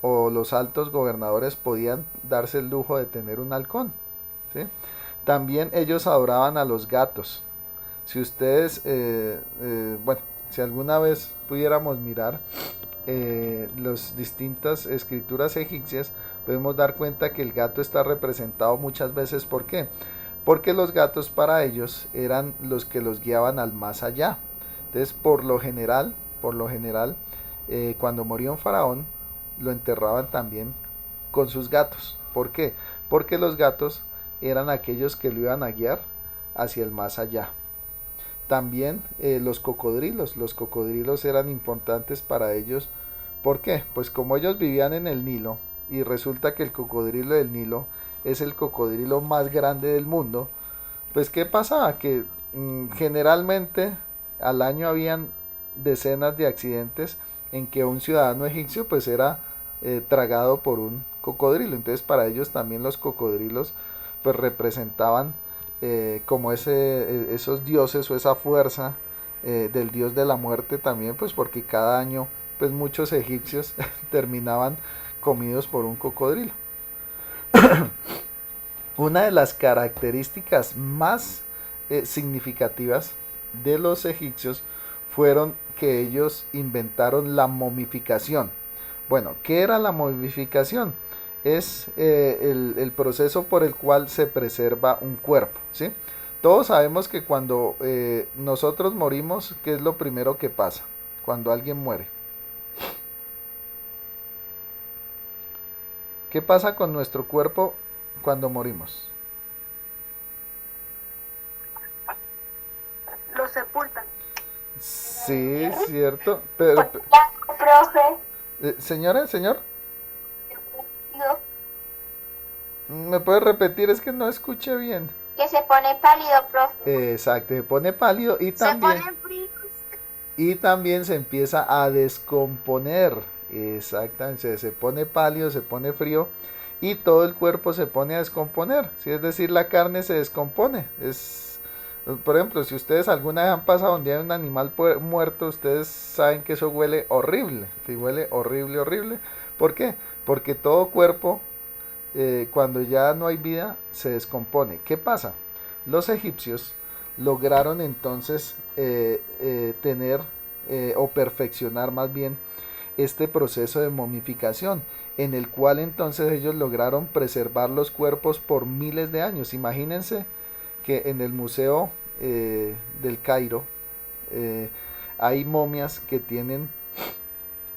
O los altos gobernadores podían darse el lujo de tener un halcón, ¿sí? También ellos adoraban a los gatos. Si ustedes, bueno, si alguna vez pudiéramos mirar las distintas escrituras egipcias, podemos dar cuenta que el gato está representado muchas veces. ¿Por qué? Porque los gatos para ellos eran los que los guiaban al más allá. Entonces, por lo general, cuando moría un faraón, lo enterraban también con sus gatos. ¿Por qué? Porque los gatos eran aquellos que lo iban a guiar hacia el más allá. También los cocodrilos eran importantes para ellos. ¿Por qué? Pues como ellos vivían en el Nilo, y resulta que el cocodrilo del Nilo es el cocodrilo más grande del mundo, pues ¿qué pasaba? Que generalmente al año habían decenas de accidentes en que un ciudadano egipcio pues era tragado por un cocodrilo. Entonces para ellos también los cocodrilos pues representaban como esos dioses o esa fuerza del dios de la muerte también, pues porque cada año pues muchos egipcios terminaban comidos por un cocodrilo. Una de las características más significativas de los egipcios fueron que ellos inventaron la momificación. Bueno, ¿qué era la momificación? Es el proceso por el cual se preserva un cuerpo, ¿sí? Todos sabemos que cuando nosotros morimos, ¿qué es lo primero que pasa cuando alguien muere? ¿Qué pasa con nuestro cuerpo cuando morimos? Lo sepultan. Sí, cierto. Pero, Profe, señora, señor, digo ¿me puede repetir? Es que no escuché bien. que se pone pálido, profe. Exacto, se pone pálido y Se también, pone frío. y también se empieza a descomponer. Exactamente, se pone pálido, se pone frío y todo el cuerpo se pone a descomponer. ¿Sí? Es decir, la carne se descompone. Por ejemplo, si ustedes alguna vez han pasado donde hay un animal muerto, ustedes saben que eso huele horrible. Sí, huele horrible, horrible. ¿Por qué? Porque todo cuerpo, cuando ya no hay vida, se descompone. ¿Qué pasa? Los egipcios lograron entonces tener o perfeccionar más bien este proceso de momificación, en el cual entonces ellos lograron preservar los cuerpos por miles de años. Imagínense que en el Museo del Cairo hay momias que tienen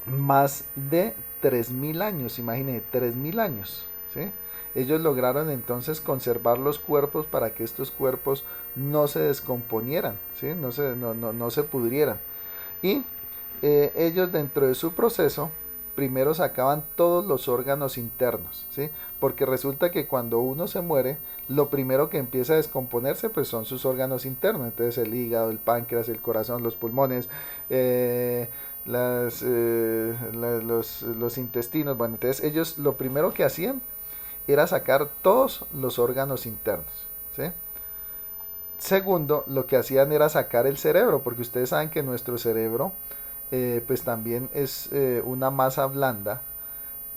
más de 3000 años, imagínense, 3000 años, ¿sí? Ellos lograron entonces conservar los cuerpos para que estos cuerpos no se descomponieran, ¿sí? No se pudrieran. Y ellos dentro de su proceso primero sacaban todos los órganos internos, ¿sí? Porque resulta que cuando uno se muere, lo primero que empieza a descomponerse pues son sus órganos internos. Entonces el hígado, el páncreas, el corazón, los pulmones, los intestinos. Bueno, entonces ellos lo primero que hacían era sacar todos los órganos internos, ¿sí? Segundo, lo que hacían era sacar el cerebro, porque ustedes saben que nuestro cerebro pues también es una masa blanda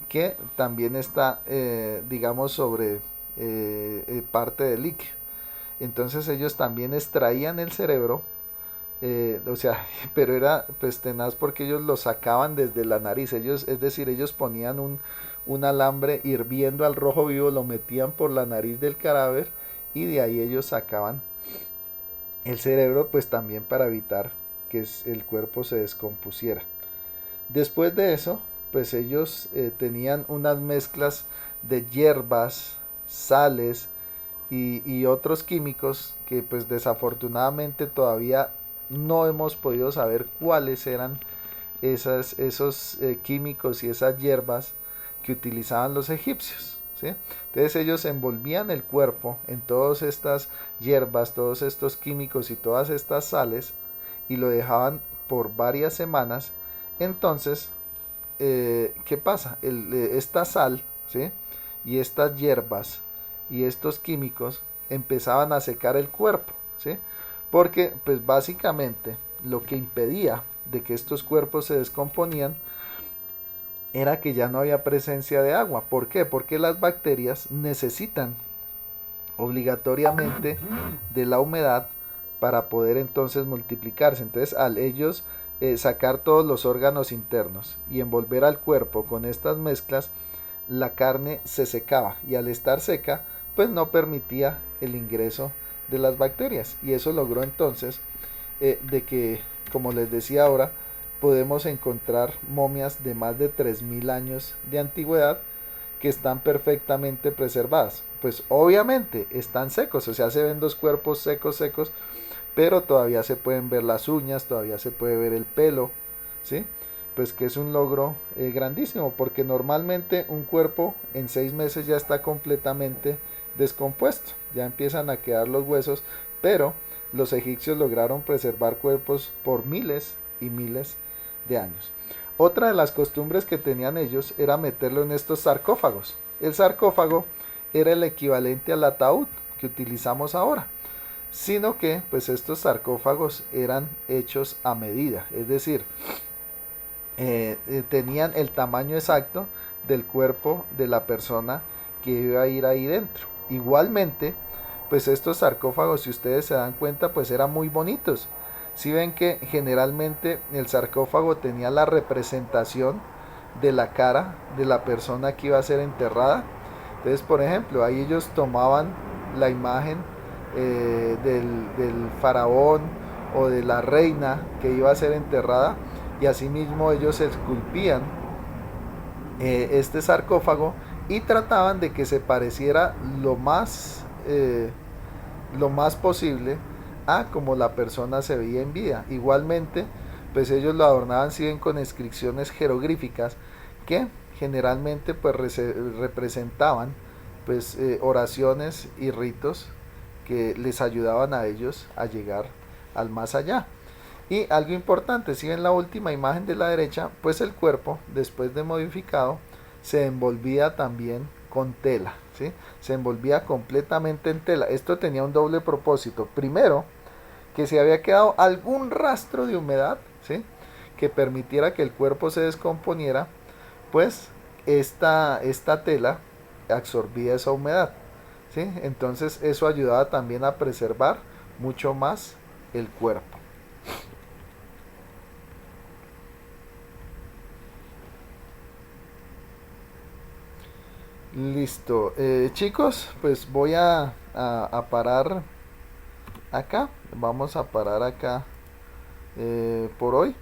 que también está digamos sobre parte del líquido. Entonces ellos también extraían el cerebro, o sea, pero era pues tenaz porque ellos lo sacaban desde la nariz. Ellos, es decir, ellos ponían un alambre hirviendo al rojo vivo, lo metían por la nariz del cadáver y de ahí ellos sacaban el cerebro, pues también para evitar que el cuerpo se descompusiera. Después de eso, pues ellos tenían unas mezclas de hierbas, sales y otros químicos que pues desafortunadamente todavía no hemos podido saber cuáles eran esos químicos y esas hierbas que utilizaban los egipcios. ¿Sí? Entonces ellos envolvían el cuerpo en todas estas hierbas, todos estos químicos y todas estas sales y lo dejaban por varias semanas. Entonces, ¿qué pasa? Esta sal, ¿sí? Y estas hierbas y estos químicos empezaban a secar el cuerpo, ¿sí? Porque pues básicamente lo que impedía de que estos cuerpos se descomponían era que ya no había presencia de agua. ¿Por qué? Porque las bacterias necesitan obligatoriamente de la humedad para poder entonces multiplicarse. Entonces al ellos sacar todos los órganos internos y envolver al cuerpo con estas mezclas, la carne se secaba y al estar seca pues no permitía el ingreso de las bacterias, y eso logró entonces de que, como les decía ahora, podemos encontrar momias de más de 3000 años de antigüedad que están perfectamente preservadas. Pues obviamente están secos, o sea, se ven dos cuerpos secos, pero todavía se pueden ver las uñas, todavía se puede ver el pelo, ¿sí? Pues que es un logro grandísimo, porque normalmente un cuerpo en 6 meses ya está completamente descompuesto, ya empiezan a quedar los huesos, pero los egipcios lograron preservar cuerpos por miles y miles de años. Otra de las costumbres que tenían ellos era meterlo en estos sarcófagos. El sarcófago era el equivalente al ataúd que utilizamos ahora, sino que pues estos sarcófagos eran hechos a medida, es decir, tenían el tamaño exacto del cuerpo de la persona que iba a ir ahí dentro. Igualmente, pues estos sarcófagos, si ustedes se dan cuenta, pues eran muy bonitos. Si ven que generalmente el sarcófago tenía la representación de la cara de la persona que iba a ser enterrada. Entonces, por ejemplo, ahí ellos tomaban la imagen del faraón o de la reina que iba a ser enterrada, y asimismo ellos esculpían este sarcófago y trataban de que se pareciera lo más posible a como la persona se veía en vida. Igualmente, pues ellos lo adornaban, si ven, con inscripciones jeroglíficas que generalmente pues representaban pues oraciones y ritos que les ayudaban a ellos a llegar al más allá. Y algo importante, si ven la última imagen de la derecha, pues el cuerpo, después de modificado, se envolvía también con tela, ¿sí? Se envolvía completamente en tela. Esto tenía un doble propósito. Primero, que si había quedado algún rastro de humedad, ¿sí?, que permitiera que el cuerpo se descomponiera, pues esta tela absorbía esa humedad, ¿sí? Entonces eso ayudaba también a preservar mucho más el cuerpo. Listo, chicos, pues voy a parar acá. Vamos a parar acá por hoy.